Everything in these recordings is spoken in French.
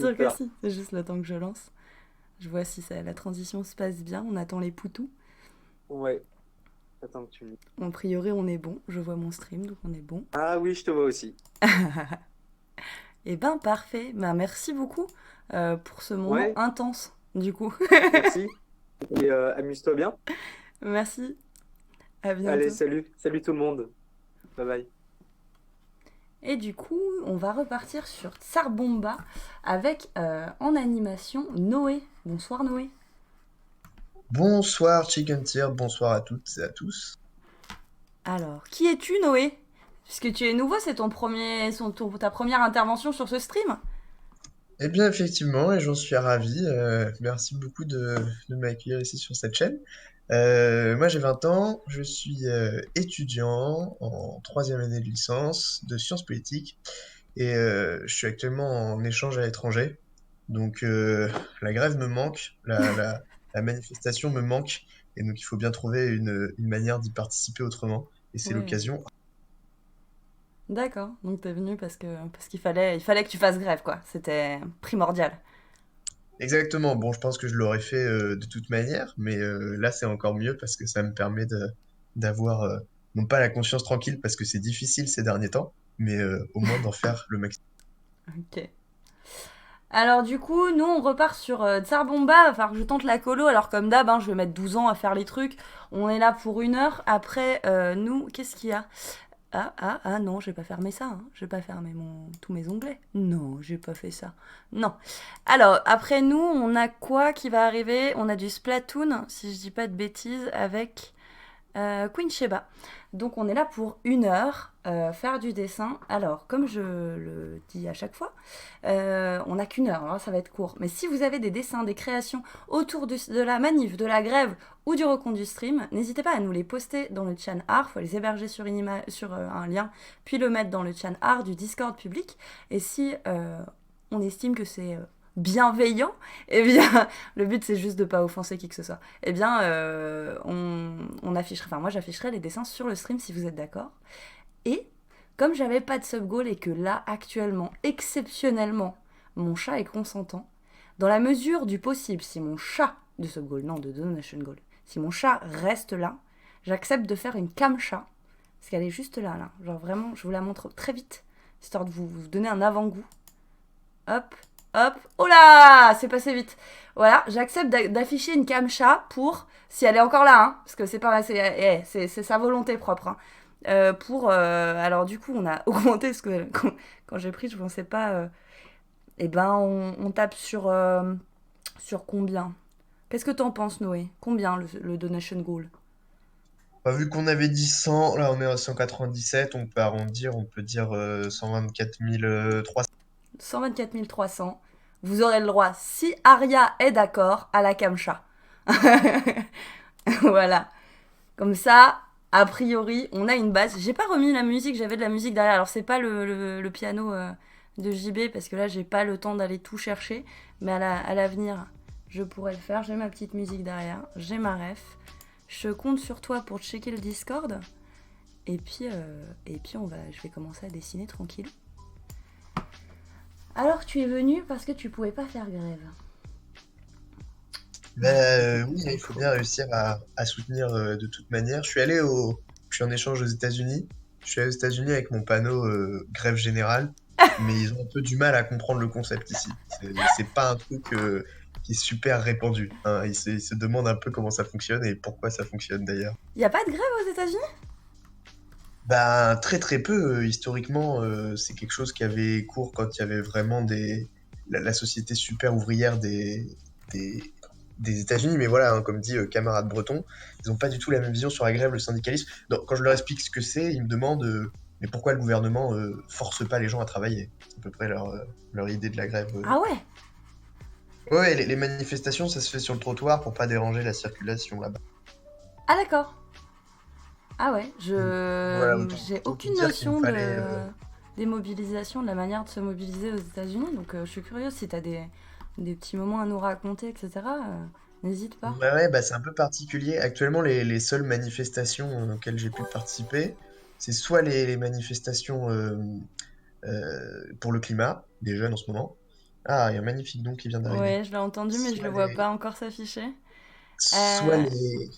Sûr que Super. si, c'est juste le temps que je lance. Je vois si la transition se passe bien, on attend les poutous. Ouais. Attends que tu me... A priori, on est bon. Je vois mon stream, donc on est bon. Ah oui, je te vois aussi. Eh ben, parfait. Ben, merci beaucoup pour ce moment Ouais, intense, du coup. merci. Et amuse-toi bien. Merci, à Allez, bientôt. salut. Salut tout le monde. Bye bye. Et du coup, on va repartir sur Tsar Bomba avec en animation Noé. Bonsoir Noé. Bonsoir Chicken Tier, bonsoir à toutes et à tous. Alors, qui es-tu Noé? Puisque tu es nouveau, c'est ta première intervention sur ce stream. Eh bien effectivement, et j'en suis ravi, merci beaucoup de m'accueillir ici sur cette chaîne. Moi j'ai 20 ans, je suis étudiant en troisième année de licence de sciences politiques et je suis actuellement en échange à l'étranger. Donc la grève me manque, la manifestation me manque et donc il faut bien trouver une manière d'y participer autrement et c'est Ouais, l'occasion. d'accord. Donc t'es venu parce qu'il fallait que tu fasses grève, quoi. C'était primordial. Exactement. Bon, je pense que je l'aurais fait de toute manière, mais là, c'est encore mieux parce que ça me permet d'avoir, non pas la conscience tranquille parce que c'est difficile ces derniers temps, mais au moins d'en faire le maximum. Ok. Alors du coup, nous on repart sur Tsar Bomba, va falloir que je tente la colo, alors comme d'hab, hein, je vais mettre 12 ans à faire les trucs. On est là pour 1 heure, après nous, qu'est-ce qu'il y a? Ah non, j'ai pas fermé ça, hein. J'ai pas fermé tous mes onglets. Non, j'ai pas fait ça. Non. Alors, après nous, on a quoi qui va arriver? On a du Splatoon, si je dis pas de bêtises, avec Queen Sheba. Donc on est là pour 1 heure, faire du dessin. Alors, comme je le dis à chaque fois, on n'a qu'1 heure, alors ça va être court. Mais si vous avez des dessins, des créations autour de la manif, de la grève ou du recompte du stream, n'hésitez pas à nous les poster dans le chan art. Il faut les héberger sur un lien, puis le mettre dans le chan art du Discord public. Et si on estime que c'est bienveillant, eh bien, le but c'est juste de pas offenser qui que ce soit. Eh bien, on afficherait, enfin moi j'afficherai les dessins sur le stream si vous êtes d'accord. Et comme j'avais pas de sub goal et que là actuellement, exceptionnellement, mon chat est consentant, dans la mesure du possible, si mon chat de sub goal, non de donation goal, si mon chat reste là, j'accepte de faire une cam chat parce qu'elle est juste là, là. Genre vraiment, je vous la montre très vite, histoire de vous donner un avant-goût. Hop, hop. Oh là, c'est passé vite. Voilà, j'accepte d'afficher une cam chat pour, si elle est encore là, hein, parce que c'est pas, c'est sa volonté propre. Hein, alors du coup, on a augmenté parce que quand j'ai pris, je pensais pas. Eh ben, on tape sur combien? Qu'est-ce que t'en penses, Noé? Combien le donation goal? Bah, vu qu'on avait dit 100, là on est à 197, on peut arrondir, on peut dire 124 300. 124 300. Vous aurez le droit, si Aria est d'accord, à la cam chat. Voilà. Comme ça, a priori, on a une base. J'ai pas remis la musique, j'avais de la musique derrière. Alors, c'est pas le piano de JB, parce que là, j'ai pas le temps d'aller tout chercher. Mais à l'avenir, je pourrais le faire. J'ai ma petite musique derrière, j'ai ma ref. Je compte sur toi pour checker le Discord. Et puis je vais commencer à dessiner tranquille. Alors, tu es venu parce que tu pouvais pas faire grève. Oui, il faut bien réussir à soutenir de toute manière. Je suis en échange aux États-Unis. Je suis allé aux États-Unis avec mon panneau grève générale, mais ils ont un peu du mal à comprendre le concept ici. C'est pas un truc qui est super répandu, hein. Ils se demandent un peu comment ça fonctionne et pourquoi ça fonctionne d'ailleurs. Y a pas de grève aux États-Unis? Ben, très très peu. Historiquement, c'est quelque chose qui avait cours quand il y avait vraiment la société super ouvrière des, des États-Unis. Mais voilà, hein, comme dit camarade breton, ils n'ont pas du tout la même vision sur la grève, le syndicalisme. Donc, quand je leur explique ce que c'est, ils me demandent mais pourquoi le gouvernement force pas les gens à travailler? C'est à peu près leur idée de la grève. Ah ouais. Ouais, les manifestations, ça se fait sur le trottoir pour pas déranger la circulation là-bas. Ah d'accord. Ah ouais, Donc, voilà, j'ai autant te aucune dire qu'il me notion fallait. des mobilisations, de la manière de se mobiliser aux États-Unis. Donc je suis curieuse si t'as des petits moments à nous raconter, etc. N'hésite pas. Ouais, ouais, bah, c'est un peu particulier. Actuellement, les seules manifestations auxquelles j'ai pu participer, c'est soit les manifestations pour le climat, des jeunes en ce moment, Ah, il y a un magnifique don qui vient d'arriver. Ouais, je l'ai entendu, mais je le Soit vois les... pas encore s'afficher. Soit Euh, les...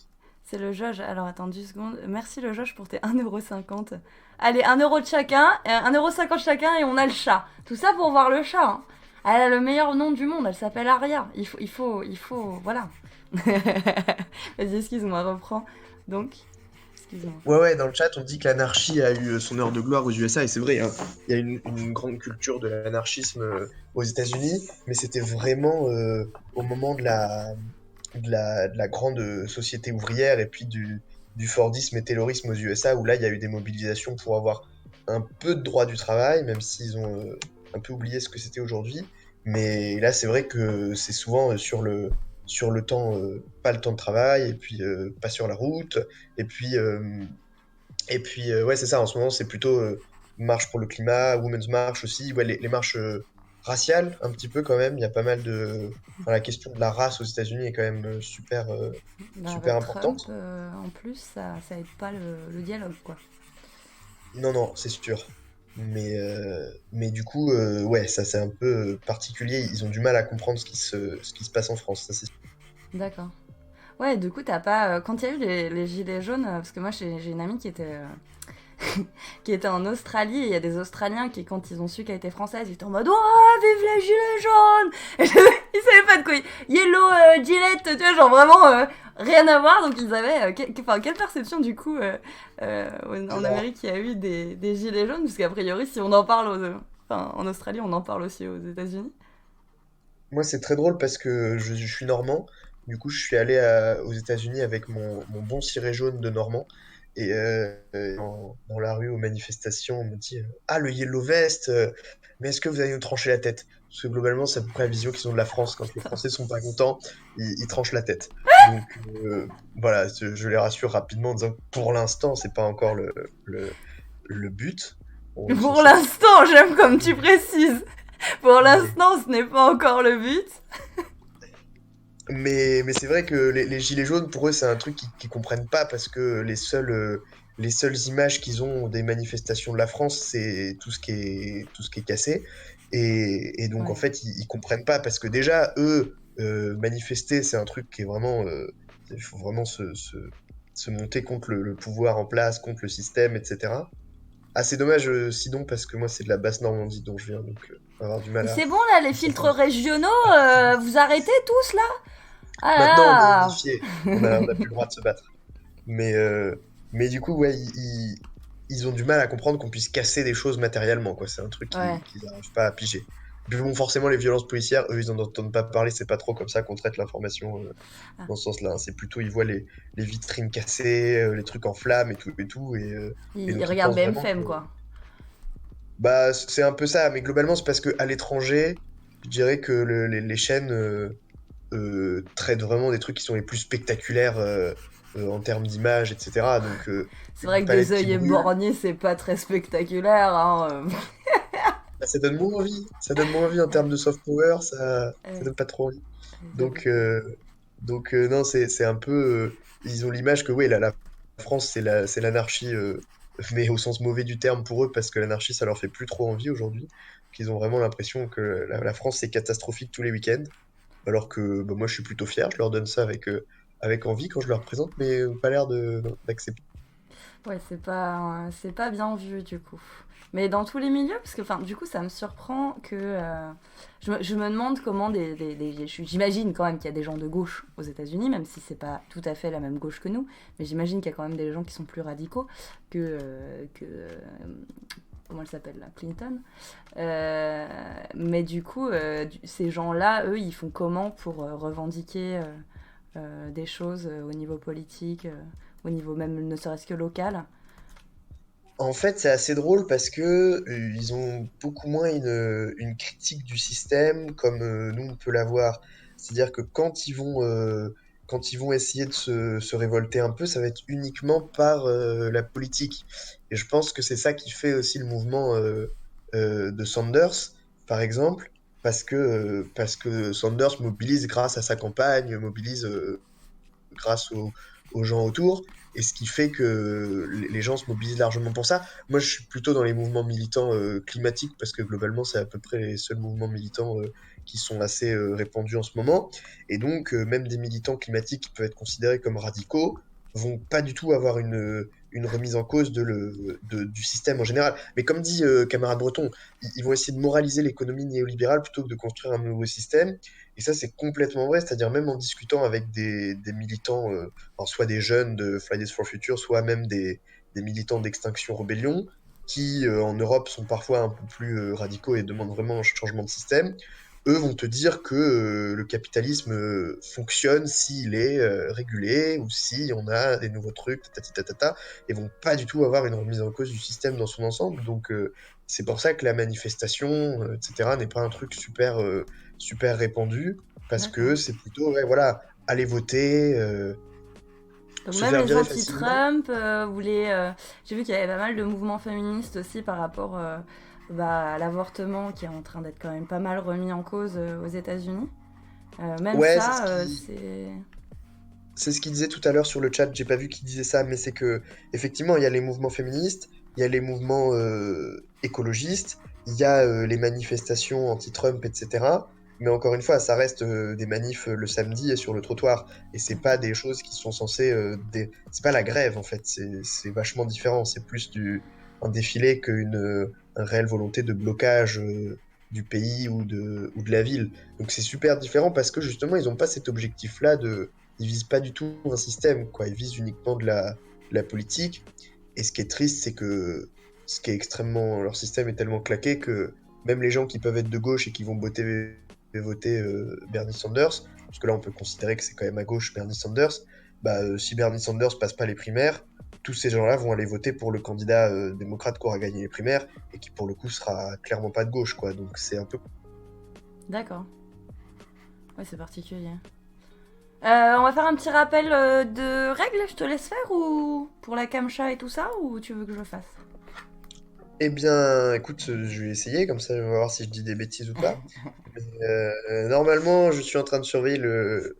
c'est le Josh. Alors attends 10 secondes. Merci le Josh pour tes 1,50 €. Allez, 1 € de chacun, 1,50 € chacun et on a le chat. Tout ça pour voir le chat, hein. Elle a le meilleur nom du monde, elle s'appelle Aria. Voilà. Vas-y, excuse-moi, reprends. Donc, excuse-moi. Ouais, ouais, dans le chat, on dit que l'anarchie a eu son heure de gloire aux USA, et c'est vrai, hein. Il y a une grande culture de l'anarchisme aux États-Unis, mais c'était vraiment au moment de la grande société ouvrière et puis du Fordisme et Taylorisme aux USA, où là, il y a eu des mobilisations pour avoir un peu de droit du travail, même s'ils ont un peu oublié ce que c'était aujourd'hui. Mais là, c'est vrai que c'est souvent sur le temps, pas le temps de travail, et puis pas sur la route. Et puis, ouais, c'est ça, en ce moment, c'est plutôt marche pour le climat, Women's March aussi, ouais, les marches raciales, un petit peu quand même. Il y a pas mal de. Enfin, la question de la race aux États-Unis est quand même super, Bah, super avec Trump, importante. en plus, ça aide pas le dialogue, quoi. Non, non, c'est sûr. Mais du coup, ouais, ça c'est un peu particulier. Ils ont du mal à comprendre ce qui se passe en France, ça c'est sûr. D'accord. Ouais, du coup, t'as pas. Quand il y a eu les gilets jaunes, parce que moi j'ai une amie qui était en Australie, et il y a des Australiens qui, quand ils ont su qu'elle était française, ils étaient en mode oh, vive les gilets jaunes. Et ils savaient pas de quoi. Yellow Gillette, tu vois, genre vraiment rien à voir. Donc ils avaient. Quelle perception du coup en Alors, Amérique il y a eu des gilets jaunes? Parce qu'a priori, si on en parle en Australie, on en parle aussi aux États-Unis. moi, c'est très drôle parce que je suis normand. Du coup, je suis allé aux États-Unis avec mon bon ciré jaune de normand. Et dans la rue, aux manifestations, on me dit ah, le Yellow Vest, mais est-ce que vous allez nous trancher la tête? Parce que globalement, c'est à peu près la vision qu'ils ont de la France. Quand les Français sont pas contents, ils tranchent la tête. Donc voilà, je les rassure rapidement en disant que pour l'instant, c'est pas encore le but. Pour l'instant, j'aime comme tu précises. Pour Mais l'instant, ce n'est pas encore le but. Mais c'est vrai que les gilets jaunes, pour eux, c'est un truc qu'ils comprennent pas parce que les seules images qu'ils ont des manifestations de la France, c'est tout ce qui est cassé. Et donc, en Ouais. fait, ils comprennent pas parce que déjà, eux, manifester, c'est un truc qui est vraiment. Il faut vraiment se monter contre le pouvoir en place, contre le système, etc. Ah, c'est dommage, sinon, parce que moi, c'est de la basse Normandie dont je viens, donc on va avoir du mal Mais à c'est bon là, les filtres comprendre. régionaux, vous arrêtez tous là? Maintenant, on est Ah unifié, on là. n'a plus le droit de se battre. Mais du coup, ouais, ils ont du mal à comprendre qu'on puisse casser des choses matériellement, quoi. C'est un truc Ouais. qu'ils n'arrivent pas à piger. Puis bon, forcément, les violences policières, eux, ils en entendent pas parler, c'est pas trop comme ça qu'on traite l'information Ah. dans ce sens-là, hein. C'est plutôt, ils voient les vitrines cassées, les trucs en flammes et Ils donc ils regardent pensent vraiment que. BMFM quoi. Bah, c'est un peu ça, mais globalement, c'est parce qu'à l'étranger, je dirais que les chaînes traitent vraiment des trucs qui sont les plus spectaculaires en termes d'image, etc. Donc, C'est une vrai que des palette qui œils brûle, éborgnés, c'est pas très spectaculaire, hein. bah, ça donne moins envie. Ça donne moins envie en termes de soft power, ça Ouais, donne pas trop envie. j'avoue. Donc, non, c'est un peu. Ils ont l'image que, oui, la France, c'est l'anarchie, mais au sens mauvais du terme pour eux, parce que l'anarchie, ça leur fait plus trop envie aujourd'hui. Qu'ils ont vraiment l'impression que la France, c'est catastrophique tous les week-ends. Alors que bah, moi, je suis plutôt fier, je leur donne ça avec envie quand je leur présente, mais pas l'air d'accepter. Ouais, c'est pas bien vu du coup. Mais dans tous les milieux, parce que enfin, du coup, ça me surprend que je me demande comment j'imagine quand même qu'il y a des gens de gauche aux États-Unis, même si c'est pas tout à fait la même gauche que nous, mais j'imagine qu'il y a quand même des gens qui sont plus radicaux que comment elle s'appelle là, Clinton. Mais du coup, ces gens-là, eux, ils font comment pour revendiquer des choses au niveau politique, au niveau même ne serait-ce que local. En fait, c'est assez drôle parce que ils ont beaucoup moins une critique du système comme nous on peut l'avoir. C'est-à-dire que quand ils vont essayer de se révolter un peu, ça va être uniquement par la politique. Et je pense que c'est ça qui fait aussi le mouvement de Sanders, par exemple, parce que Sanders mobilise grâce à sa campagne, mobilise grâce aux gens autour, et ce qui fait que les gens se mobilisent largement pour ça. Moi, je suis plutôt dans les mouvements militants climatiques, parce que globalement, c'est à peu près les seuls mouvements militants qui sont assez répandus en ce moment. Et donc, même des militants climatiques qui peuvent être considérés comme radicaux vont pas du tout avoir une remise en cause du système en général. Mais comme dit camarade Breton, ils vont essayer de moraliser l'économie néolibérale plutôt que de construire un nouveau système. Et ça, c'est complètement vrai, c'est-à-dire même en discutant avec des militants, alors soit des jeunes de Fridays for Future, soit même des militants d'Extinction Rebellion, qui en Europe sont parfois un peu plus radicaux et demandent vraiment un changement de système, eux vont te dire que le capitalisme fonctionne s'il est régulé ou si on a des nouveaux trucs, et vont pas du tout avoir une remise en cause du système dans son ensemble. Donc c'est pour ça que la manifestation, etc., n'est pas un truc super répandu, parce D'accord. que c'est plutôt, ouais, voilà, aller voter, Donc se même faire les virer facilement. anti-Trump voulaient... J'ai vu qu'il y avait pas mal de mouvements féministes aussi par rapport à l'avortement qui est en train d'être quand même pas mal remis en cause aux États-Unis. Même Ouais, ça, c'est... c'est ce qu'il disait tout à l'heure sur le chat, j'ai pas vu qu'il disait ça, mais c'est que effectivement, il y a les mouvements féministes, il y a les mouvements écologistes, il y a les manifestations anti-Trump, etc. Mais encore une fois, ça reste des manifs le samedi et sur le trottoir. Et c'est pas D'accord. des choses qui sont censées. C'est pas la grève, en fait. C'est vachement différent. C'est plus un défilé qu'une réelle volonté de blocage du pays ou de la ville. Donc c'est super différent parce que justement, ils n'ont pas cet objectif-là de ils visent pas du tout un système, quoi. Ils visent uniquement de la politique. Et ce qui est triste, c'est que leur système est tellement claqué que même les gens qui peuvent être de gauche et qui vont voter Bernie Sanders, parce que là on peut considérer que c'est quand même à gauche Bernie Sanders, bah, si Bernie Sanders passe pas les primaires, tous ces gens-là vont aller voter pour le candidat démocrate qui aura gagné les primaires et qui pour le coup sera clairement pas de gauche, quoi. Donc c'est un peu. D'accord. Ouais, c'est particulier. On va faire un petit rappel de règles, je te laisse faire ou pour la camcha et tout ça ou tu veux que je fasse? Eh bien, écoute, je vais essayer, comme ça, je vais voir si je dis des bêtises ou pas. Mais, normalement, je suis en train de surveiller le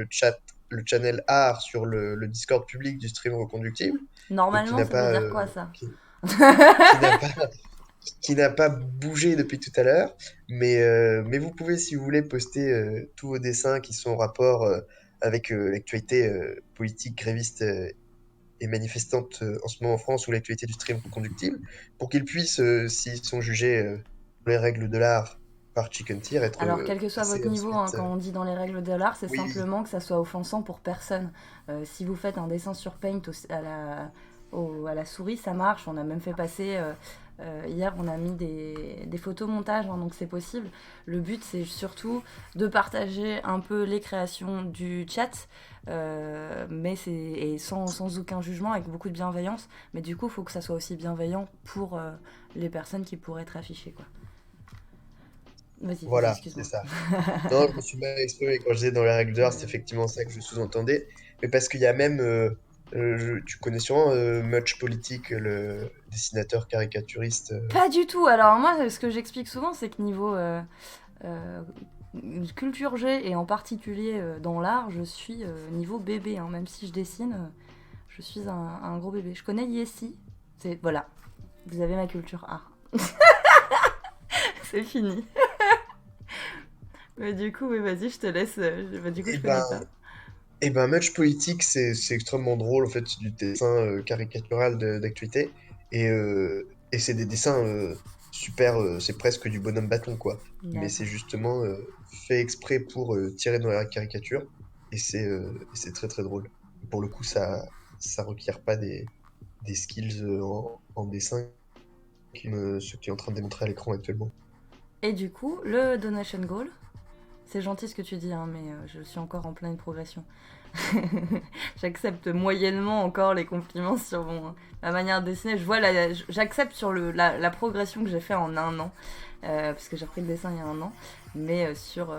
chat, le channel art sur le Discord public du stream reconductible, donc Normalement, ça veut dire quoi ça? qui n'a pas, qui n'a pas bougé depuis tout à l'heure. Mais vous pouvez, si vous voulez, poster tous vos dessins qui sont en rapport avec l'actualité politique, gréviste et manifestante en ce moment en France ou l'actualité du stream reconductible, pour qu'ils puissent, s'ils sont jugés pour les règles de l'art par Chicken Tier, être Alors, quel que soit passés votre niveau, hein, ensuite. quand on dit dans les règles de l'art, c'est Oui, oui. simplement que ça soit offensant pour personne. Si vous faites un dessin sur Paint à la souris, ça marche. On a même fait passer. Hier, on a mis des photomontages, hein, donc c'est possible. Le but, c'est surtout de partager un peu les créations du chat, mais et sans aucun jugement, avec beaucoup de bienveillance. Mais du coup, il faut que ça soit aussi bienveillant pour les personnes qui pourraient être affichées, quoi. Vas-y, Voilà, c'est excuse-moi. ça. Non, je me suis mal exprimé quand je disais dans les règles de l'art, c'est effectivement ça que je sous-entendais. Mais parce qu'il y a même, tu connais sûrement Much Politique, le dessinateur caricaturiste. Pas du tout. Alors moi, ce que j'explique souvent, c'est que niveau euh, culture G, et en particulier dans l'art, je suis niveau bébé, hein. Même si je dessine, je suis un gros bébé. Je connais Yessi. Voilà, vous avez ma culture art. C'est fini. Mais du coup, oui, vas-y, je te laisse. Du coup, Et je ben, connais pas. Much Politique, c'est extrêmement drôle, en fait, c'est du dessin caricatural d'actualité. Et c'est des dessins super, c'est presque du bonhomme bâton, quoi. Mais c'est D'accord. justement fait exprès pour tirer dans la caricature. Et c'est très très drôle. Pour le coup, ça requiert pas des skills en dessin comme ce qui est en train de démontrer à l'écran actuellement. Et du coup, le donation goal, c'est gentil ce que tu dis, hein, mais je suis encore en pleine progression. J'accepte moyennement encore les compliments sur ma manière de dessiner. J'accepte sur la progression que j'ai fait en un an, parce que j'ai repris le dessin il y a un an. Mais sur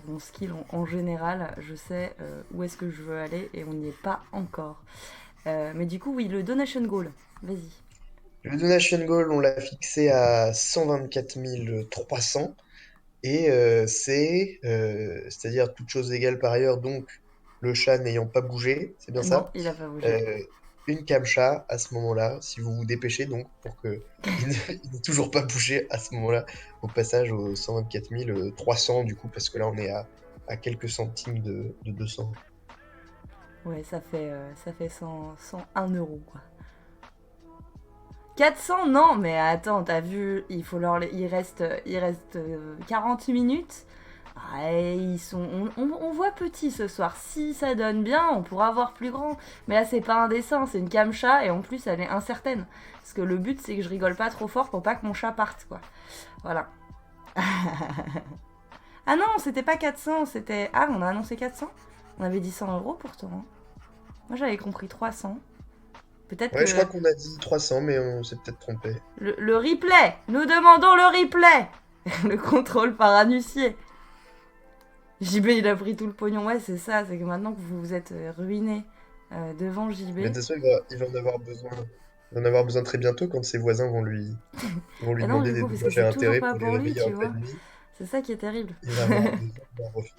mon skill en général, je sais où est-ce que je veux aller et on n'y est pas encore. Mais du coup, oui, le donation goal, vas-y. Le donation goal, on l'a fixé à 124 300. Et c'est-à-dire toutes choses égales par ailleurs, donc le chat n'ayant pas bougé, c'est bien Non, ça. il a pas bougé. Euh, une camcha à ce moment-là, si vous vous dépêchez donc, pour que il n'ait toujours pas bougé à ce moment-là, au passage aux 124 300 du coup, parce que là on est à quelques centimes de 200. Ouais, ça fait 101 euros, quoi. 400, non, mais attends, t'as vu, il reste 40 minutes. Ah, et on voit petit ce soir. Si ça donne bien, on pourra voir plus grand. Mais là, c'est pas un dessin, c'est une camcha et en plus, elle est incertaine. Parce que le but, c'est que je rigole pas trop fort pour pas que mon chat parte, quoi. Voilà. Ah non, c'était pas 400, c'était. Ah, on a annoncé 400. On avait dit 100 euros pourtant, hein. Moi, j'avais compris 300. Peut-être Ouais, je crois que. qu'on a dit 300, mais on s'est peut-être trompé. Le replay. Nous demandons le replay. Le contrôle par annuncier. JB, il a pris tout le pognon. Ouais, c'est ça. C'est que maintenant que vous vous êtes ruiné devant Mais de JB. toute façon, il va en avoir besoin. Il va en avoir besoin très bientôt quand ses voisins vont lui Bah non, demander du des coup, parce que dommages et c'est toujours intérêts pas pour les pour lui, réveiller en tu vois. pleine nuit. C'est ça qui est terrible. Il va avoir besoin d'un refus.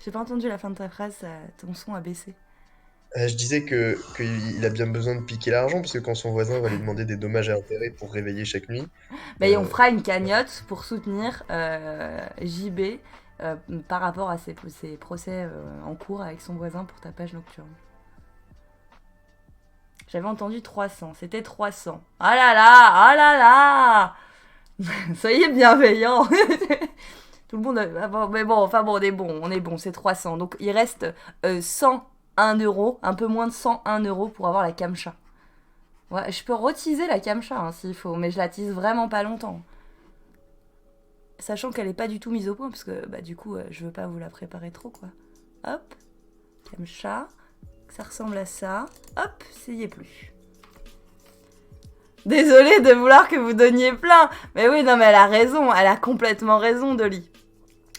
J'ai pas entendu la fin de ta phrase. Ton son a baissé. Je disais que qu'il a bien besoin de piquer l'argent, parce que quand son voisin va lui demander des dommages et intérêts pour réveiller chaque nuit, Bah, et on euh, fera une cagnotte pour soutenir JB par rapport à ses procès en cours avec son voisin pour tapage nocturne. J'avais entendu 300, c'était 300. Ah là là, ah là là. Soyez bienveillants. Tout le monde ah bon, mais bon, enfin bon, on est bon, c'est 300. Donc il reste 101 euros, un peu moins de 101 euros pour avoir la camcha. Ouais, je peux reteaser la camcha hein, s'il faut, mais je la tease vraiment pas longtemps. Sachant qu'elle est pas du tout mise au point, parce que bah, du coup, je veux pas vous la préparer trop, quoi. Hop, camcha, ça ressemble à ça. Hop, ça y est plus. Désolée de vouloir que vous donniez plein. Mais oui, non, mais elle a raison. Elle a complètement raison, Dolly.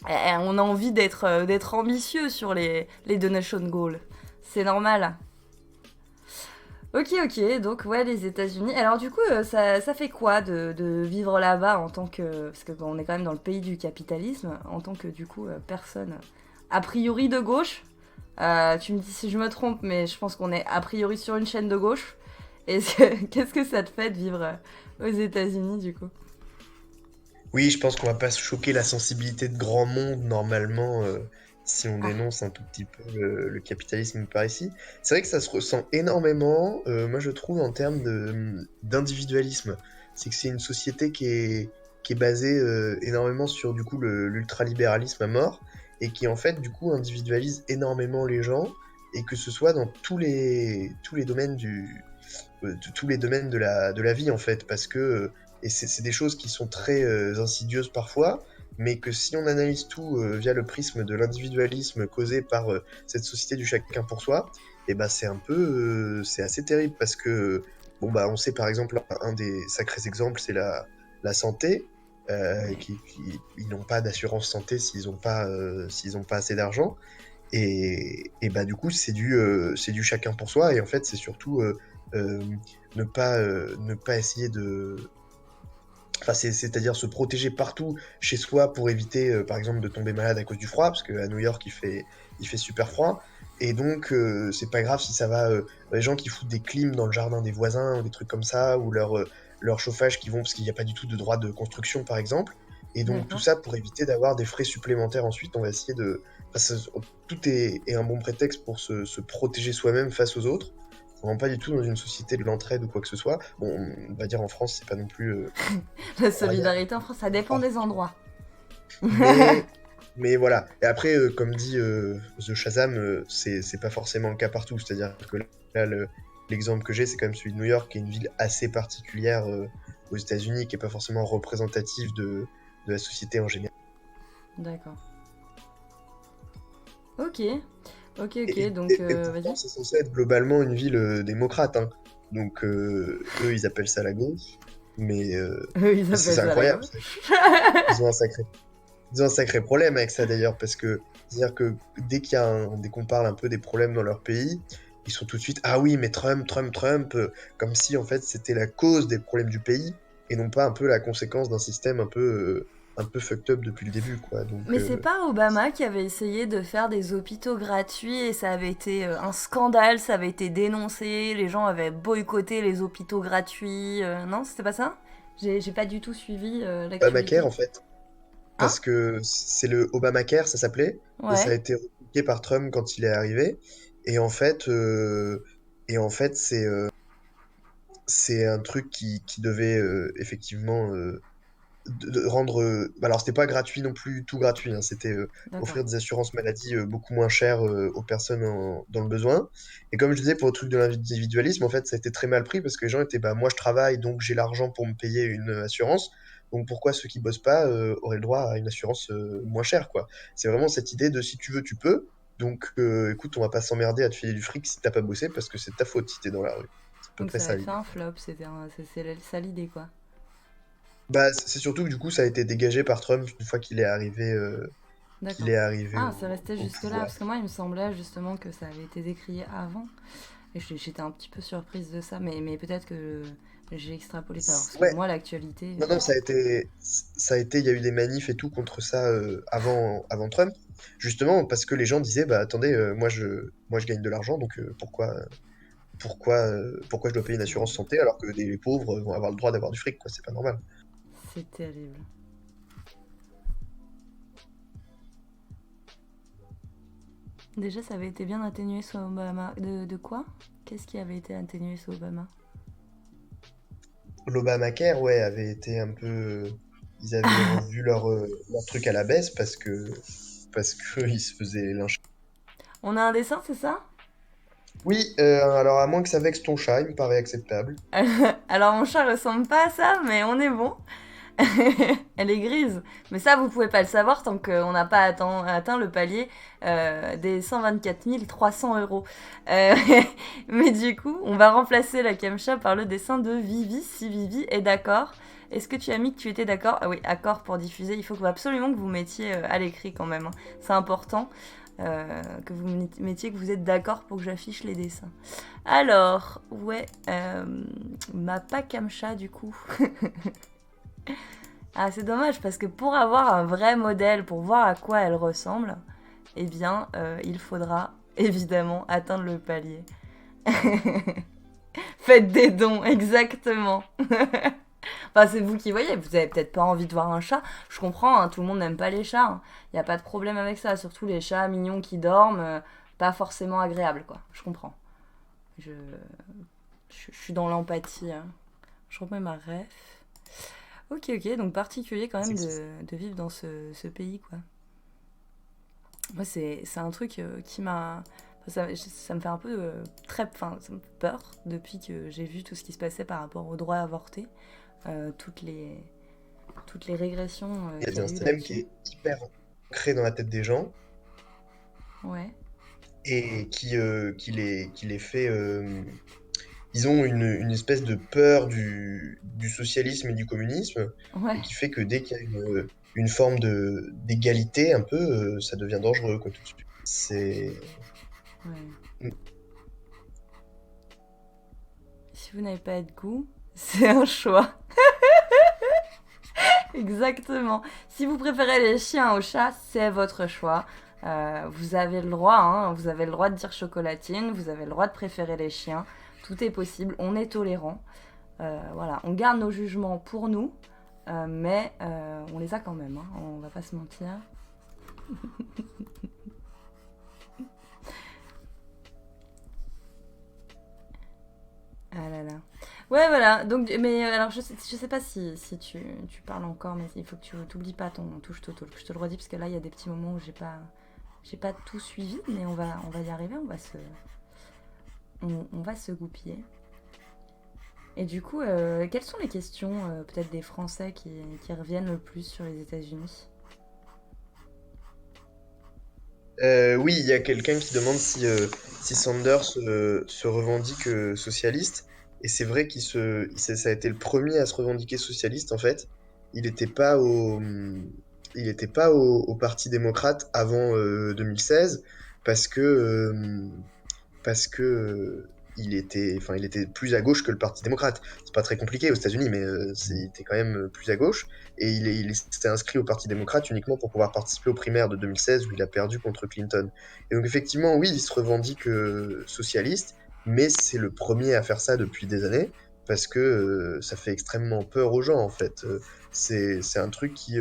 On a envie d'être ambitieux sur les donation goals. C'est normal. Ok, donc ouais, les États-Unis. Alors du coup, ça fait quoi de vivre là-bas en tant que... Parce que bon, on est quand même dans le pays du capitalisme, en tant que du coup personne a priori de gauche. Tu me dis si je me trompe, mais je pense qu'on est a priori sur une chaîne de gauche. Qu'est-ce que ça te fait de vivre aux États-Unis du coup? oui, je pense qu'on va pas se choquer la sensibilité de grand monde normalement si on Ah, dénonce un tout petit peu le capitalisme par ici. C'est vrai que ça se ressent énormément, moi je trouve, en termes d'individualisme. C'est que c'est une société qui est basée énormément sur du coup l'ultralibéralisme à mort et qui en fait du coup individualise énormément les gens et que ce soit dans tous les domaines tous les domaines de la vie en fait parce que et c'est des choses qui sont très insidieuses parfois, mais que si on analyse tout via le prisme de l'individualisme causé par cette société du chacun pour soi, et ben c'est assez terrible parce que bon bah on sait par exemple un des sacrés exemples c'est la santé. Ils n'ont pas d'assurance santé s'ils ont pas assez d'argent et bah du coup c'est du chacun pour soi et en fait c'est surtout euh, ne pas essayer de. Enfin, c'est-à-dire se protéger partout chez soi pour éviter, par exemple, de tomber malade à cause du froid, parce qu'à New York, il fait super froid. Et donc, c'est pas grave si ça va. Les gens qui foutent des clims dans le jardin des voisins, ou des trucs comme ça, ou leur chauffage qui vont, parce qu'il n'y a pas du tout de droit de construction, par exemple. Et donc, tout d'accord. ça pour éviter d'avoir des frais supplémentaires ensuite, on va essayer de. Enfin, tout est un bon prétexte pour se protéger soi-même face aux autres. Vraiment pas du tout dans une société de l'entraide ou quoi que ce soit. Bon, on va dire en France, c'est pas non plus La royal. solidarité en France, ça dépend des endroits. Mais, mais voilà. Et après, comme dit The Shazam, c'est pas forcément le cas partout. C'est-à-dire que là, l'exemple que j'ai, c'est quand même celui de New York, qui est une ville assez particulière aux États-Unis, qui est pas forcément représentative de la société en général. D'accord. Ok, Et, donc et pourtant, vas-y. c'est censé être globalement une ville démocrate, hein. Donc, eux, ils appellent ça la gauche. Mais Eux, ils c'est appellent ça la incroyable. gauche. Ils ont un sacré Ils ont un sacré problème avec ça d'ailleurs, parce que c'est-à-dire que dès qu'on parle un peu des problèmes dans leur pays, ils sont tout de suite ah oui mais Trump, Trump, Trump, comme si en fait c'était la cause des problèmes du pays et non pas un peu la conséquence d'un système un peu un peu fucked up depuis le début, quoi. Donc, Mais c'est pas Obama qui avait essayé de faire des hôpitaux gratuits et ça avait été un scandale, ça avait été dénoncé, les gens avaient boycotté les hôpitaux gratuits. Non, c'était pas ça? J'ai pas du tout suivi Obamacare, l'actualité. en fait, Hein? parce que c'est le Obamacare, ça s'appelait, et ça a Ouais, été repiqué par Trump quand il est arrivé. Et en fait, euh, et en fait, c'est un truc qui devait effectivement de rendre. Alors, c'était pas gratuit non plus, tout gratuit, hein, c'était d'accord. offrir des assurances maladie beaucoup moins chères aux personnes dans le besoin. Et comme je disais, pour le truc de l'individualisme, en fait, ça a été très mal pris parce que les gens étaient, bah, moi je travaille, donc j'ai l'argent pour me payer une assurance. Donc pourquoi ceux qui bossent pas auraient le droit à une assurance moins chère, quoi. C'est vraiment cette idée de si tu veux, tu peux. Donc écoute, on va pas s'emmerder à te filer du fric si t'as pas bossé parce que c'est ta faute si t'es dans la rue. C'est à peu Donc près ça ça avait fait l'idée. un flop, c'est ça l'idée quoi. Bah, c'est surtout que du coup, ça a été dégagé par Trump une fois qu'il D'accord. est arrivé Ah, c'est resté au jusque-là, pouvoir. parce que moi il me semblait justement que ça avait été décrié avant. Et j'étais un petit peu surprise de ça, mais peut-être que j'ai extrapolé ça. Alors, parce que Ouais, moi l'actualité. non, non, il y a eu des manifs et tout contre ça avant Trump, justement parce que les gens disaient, bah attendez, moi je gagne de l'argent, donc pourquoi je dois payer une assurance santé alors que les pauvres vont avoir le droit d'avoir du fric, quoi, c'est pas normal. C'est terrible. Déjà, ça avait été bien atténué sous Obama. De quoi? Qu'est-ce qui avait été atténué sous Obama? L'Obamacare, ouais, avait été un peu, ils avaient revu leur truc à la baisse parce que ils se faisaient lyncher. On a un dessin, c'est ça? Oui, alors à moins que ça vexe ton chat, il me paraît acceptable. Alors mon chat ressemble pas à ça, mais on est bon. Elle est grise. Mais ça, vous pouvez pas le savoir tant qu'on n'a pas atteint le palier des 124 300 euros. Euh, mais du coup, on va remplacer la Kamcha par le dessin de Vivi, si Vivi est d'accord. Est-ce que tu as mis que tu étais d'accord? Ah oui, accord pour diffuser. Il faut absolument que vous mettiez à l'écrit quand même, hein. C'est important que vous mettiez que vous êtes d'accord pour que j'affiche les dessins. Alors, ouais, ma pas Kamcha du coup. Ah, c'est dommage parce que pour avoir un vrai modèle, pour voir à quoi elle ressemble, eh bien, il faudra évidemment atteindre le palier. Faites des dons, exactement. Enfin, c'est vous qui voyez, vous avez peut-être pas envie de voir un chat. Je comprends, hein, tout le monde n'aime pas les chats. Il n'y a pas de problème avec ça. Surtout les chats mignons qui dorment, pas forcément agréable, quoi. Je comprends. Je, je suis dans l'empathie, hein. Je remets ma ref. Ok, ok, donc particulier quand même Sexiste. de vivre dans ce pays, quoi. Moi, c'est un truc qui m'a. Ça me fait un peu enfin, ça me fait peur depuis que j'ai vu tout ce qui se passait par rapport au droit à avorter, euh, toutes les, toutes les régressions Il y qu'il a y un a eu système qui là-dessus. est hyper ancré dans la tête des gens Ouais, et qui les fait. Ils ont une espèce de peur du socialisme et du communisme et ouais, qui fait que dès qu'il y a une forme d'égalité, un peu, ça devient dangereux, quoi, tout de suite. C'est. ouais. Si vous n'avez pas de goût, c'est un choix. Exactement. Si vous préférez les chiens aux chats, c'est votre choix. Vous avez le droit, hein, vous avez le droit de dire chocolatine, vous avez le droit de préférer les chiens. Tout est possible, on est tolérant. Voilà, on garde nos jugements pour nous, mais on les a quand même, hein, on va pas se mentir. Ah là là. Ouais, voilà. Donc, mais alors, je sais pas si tu parles encore, mais il faut que tu t'oublies pas ton touche to talk. Je te le redis parce que là, il y a des petits moments où j'ai pas tout suivi, mais on va y arriver. On va se goupiller. Et du coup, quelles sont les questions peut-être des Français qui reviennent le plus sur les États-Unis? Oui, il y a quelqu'un qui demande si Sanders se revendique socialiste. Et c'est vrai ça a été le premier à se revendiquer socialiste, en fait. Il n'était pas au Parti démocrate avant 2016 parce que, il était plus à gauche que le Parti démocrate. C'est pas très compliqué aux États-Unis, mais c'était quand même plus à gauche. Et il s'était inscrit au Parti démocrate uniquement pour pouvoir participer aux primaires de 2016 où il a perdu contre Clinton. Et donc effectivement, oui, il se revendique socialiste, mais c'est le premier à faire ça depuis des années parce que ça fait extrêmement peur aux gens en fait. C'est un truc qui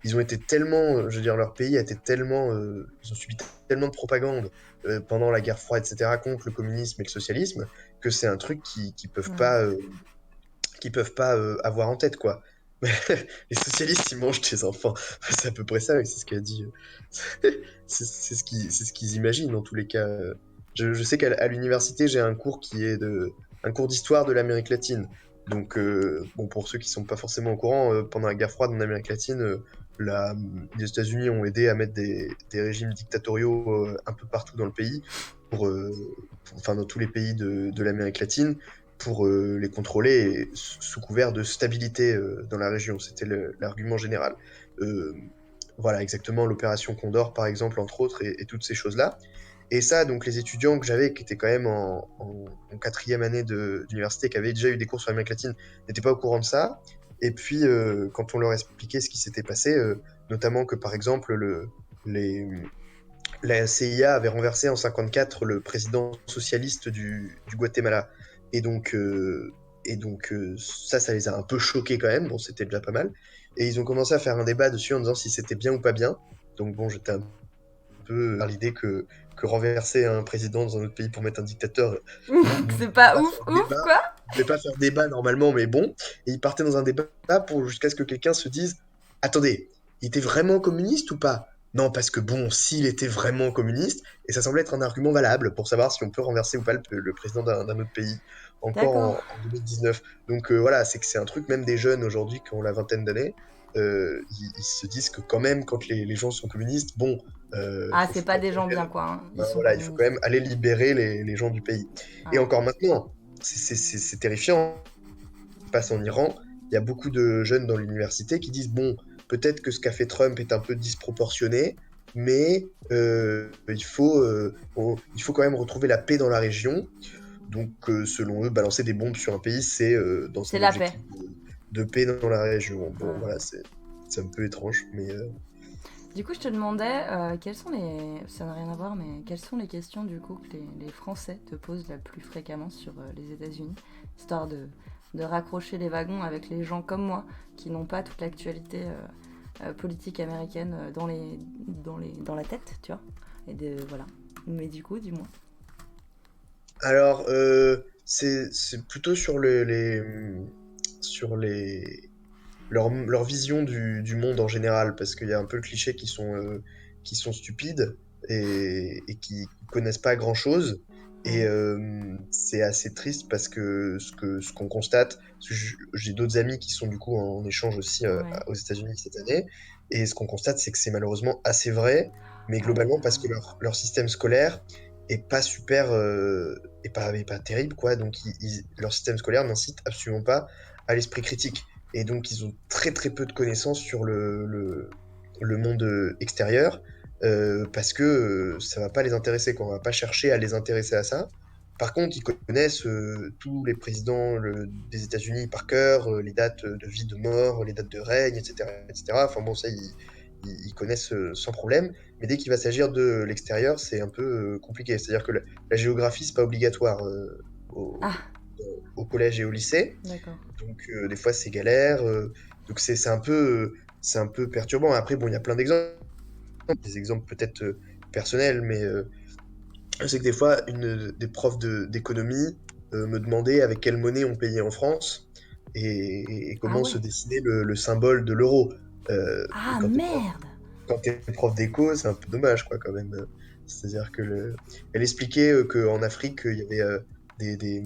ils ont été tellement, je veux dire, leur pays a été tellement, ils ont subi tellement de propagande pendant la guerre froide, etc., contre le communisme et le socialisme, que c'est un truc Ouais. qui peuvent pas avoir en tête, quoi. Les socialistes, ils mangent tes enfants. C'est à peu près ça, oui, c'est ce qu'a dit. C'est ce qu'ils imaginent, dans tous les cas. Je sais qu'à l'université, j'ai un cours un cours d'histoire de l'Amérique latine. Donc, bon, pour ceux qui sont pas forcément au courant, pendant la guerre froide en Amérique latine, la, les États-Unis ont aidé à mettre des régimes dictatoriaux un peu partout dans le pays, enfin dans tous les pays de l'Amérique latine, pour les contrôler sous couvert de stabilité dans la région. C'était l'argument général. Euh, voilà, exactement, l'opération Condor, par exemple, entre autres, et toutes ces choses-là. Et ça, donc, les étudiants que j'avais, qui étaient quand même en quatrième année d'université, qui avaient déjà eu des cours sur l'Amérique latine, n'étaient pas au courant de ça. Et puis, quand on leur expliquait ce qui s'était passé, notamment que, par exemple, les, la CIA avait renversé en 54 le président socialiste du Guatemala. Et donc, ça les a un peu choqués quand même. Bon, c'était déjà pas mal. Et ils ont commencé à faire un débat dessus en disant si c'était bien ou pas bien. Donc bon, j'étais un peu par l'idée que renverser un président dans un autre pays pour mettre un dictateur ne C'est devait pas pas ouf, faire ouf, débat. quoi. Ne devait pas faire débat normalement, mais bon. Et ils partaient dans un débat pour jusqu'à ce que quelqu'un se dise attendez, il était vraiment communiste ou pas? Non, parce que bon, s'il était vraiment communiste, et ça semblait être un argument valable pour savoir si on peut renverser ou pas le président d'un autre pays, encore D'accord. en 2019. Donc voilà, c'est que c'est un truc, même des jeunes aujourd'hui qui ont la vingtaine d'années, ils se disent que quand même, quand les gens sont communistes, bon, Ah, c'est faut pas pas des gens exagérer. bien, quoi, hein. Ils Ben sont voilà, il faut quand communistes. même aller libérer les gens du pays. Et Ouais. encore maintenant, c'est terrifiant passe en Iran, il y a beaucoup de jeunes dans l'université qui disent, bon, peut-être que ce qu'a fait Trump est un peu disproportionné, mais il faut quand même retrouver la paix dans la région. Donc, selon eux, balancer des bombes sur un pays, c'est dans C'est un la paix. objectif de paix dans la région. Bon, Ouais. voilà, c'est un peu étrange, mais Du coup, je te demandais, quelles sont les... Ça n'a rien à voir, mais quelles sont les questions, du coup, que les Français te posent la plus fréquemment sur les États-Unis, histoire de raccrocher les wagons avec les gens comme moi, qui n'ont pas toute l'actualité politique américaine dans la tête, tu vois. Et voilà. Mais du coup, dis-moi. alors, c'est plutôt sur sur leur vision du monde en général, parce qu'il y a un peu le cliché qui sont stupides et qui connaissent pas grand-chose. Et Ouais. c'est assez triste parce que ce qu'on constate, parce que j'ai d'autres amis qui sont du coup en échange aussi Ouais. aux États-Unis cette année, et ce qu'on constate, c'est que c'est malheureusement assez vrai, mais Ouais. globalement parce que leur système scolaire est pas super, est pas terrible, quoi. Donc leur système scolaire n'incite absolument pas à l'esprit critique. Et donc, ils ont très très peu de connaissances sur le monde extérieur parce que ça va pas les intéresser, quoi. On va pas chercher à les intéresser à ça. Par contre, ils connaissent tous les présidents des États-Unis par cœur, les dates de vie, de mort, les dates de règne, etc., etc. Enfin bon, ça, ils connaissent sans problème. Mais dès qu'il va s'agir de l'extérieur, c'est un peu compliqué. C'est-à-dire que la géographie, c'est pas obligatoire au, Ah, au collège et au lycée. d'accord. Donc des fois c'est galère. Donc c'est un peu perturbant. Après bon, il y a plein d'exemples, des exemples peut-être personnels, mais je sais que des fois des profs d'économie me demandaient avec quelle monnaie on payait en France et Ah comment se ouais. dessinait le symbole de l'euro. Et Ah merde. quand t'es prof d'éco, c'est un peu dommage quoi quand même. C'est-à-dire que elle expliquait qu'en Afrique il y avait des, des,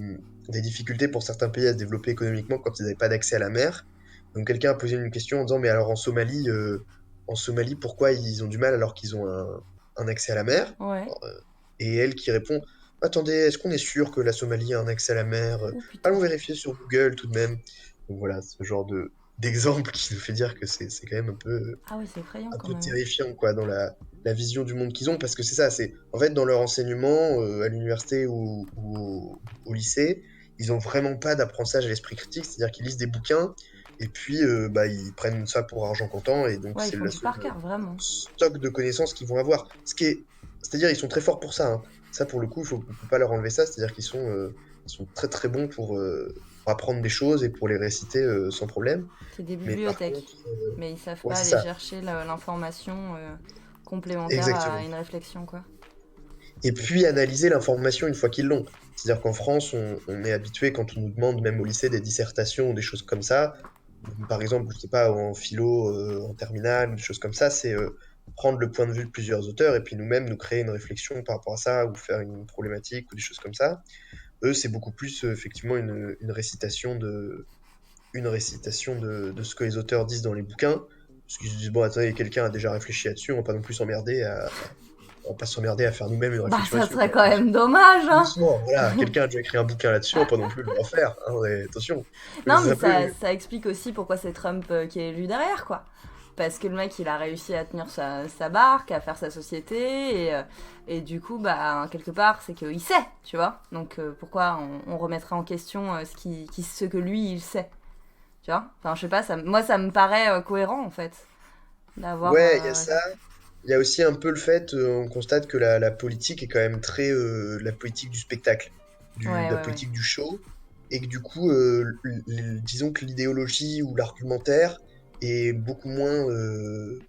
des difficultés pour certains pays à se développer économiquement quand ils n'avaient pas d'accès à la mer. Donc quelqu'un a posé une question en disant mais alors en Somalie pourquoi ils ont du mal alors qu'ils ont un accès à la mer? Ouais. Et elle qui répond attendez, est-ce qu'on est sûr que la Somalie a un accès à la mer? Oh putain. Allons vérifier sur Google tout de même. Donc voilà, ce genre d'exemple qui nous fait dire que c'est quand même Ah ouais, c'est effrayant un quand peu même. terrifiant quoi la vision du monde qu'ils ont, parce que c'est ça, c'est en fait dans leur enseignement à l'université ou au lycée, ils ont vraiment pas d'apprentissage à l'esprit critique, c'est-à-dire qu'ils lisent des bouquins et puis bah, ils prennent ça pour argent comptant et donc Ouais, ils c'est font la du seule par cœur, vraiment. stock de connaissances qu'ils vont avoir. C'est-à-dire ils sont très forts pour ça, hein. Ça pour le coup, on peut pas leur enlever ça, c'est-à-dire ils sont très très bons pour apprendre des choses et pour les réciter sans problème. C'est des Mais par bibliothèques. contre, Mais ils savent ouais, pas c'est aller ça, chercher l'information complémentaire à exactement. une réflexion, quoi. Et puis analyser l'information une fois qu'ils l'ont. C'est-à-dire qu'en France, on est habitué quand on nous demande, même au lycée, des dissertations ou des choses comme ça. Par exemple, je sais pas, en philo, en terminale, des choses comme ça, c'est prendre le point de vue de plusieurs auteurs et puis nous-mêmes nous créer une réflexion par rapport à ça ou faire une problématique ou des choses comme ça. Eux, c'est beaucoup plus effectivement une récitation de ce que les auteurs disent dans les bouquins. Parce qu'ils se disent, bon, attendez, quelqu'un a déjà réfléchi là-dessus, on va pas non plus on va pas s'emmerder à faire nous-mêmes une Bah, réflexion ça là-dessus, serait quoi. quand même dommage, hein. Doucement, voilà, quelqu'un a déjà écrit un bouquin là-dessus, on va pas non plus le refaire, hein, attention. Donc Non, ça mais serait ça, plus... ça explique aussi pourquoi c'est Trump qui est élu derrière, quoi. Parce que le mec, il a réussi à tenir sa barque, à faire sa société, et du coup, bah, quelque part, c'est qu'il sait, tu vois. Donc, pourquoi on remettrait en question ce que lui, il sait, tu vois. Enfin, je sais pas, moi, ça me paraît cohérent, en fait, d'avoir... Ouais, il y a ça. Il y a aussi un peu le fait, on constate que la politique est quand même très la politique du spectacle, Ouais, la ouais, ouais. politique du show, et que du coup, disons que l'idéologie ou l'argumentaire est beaucoup moins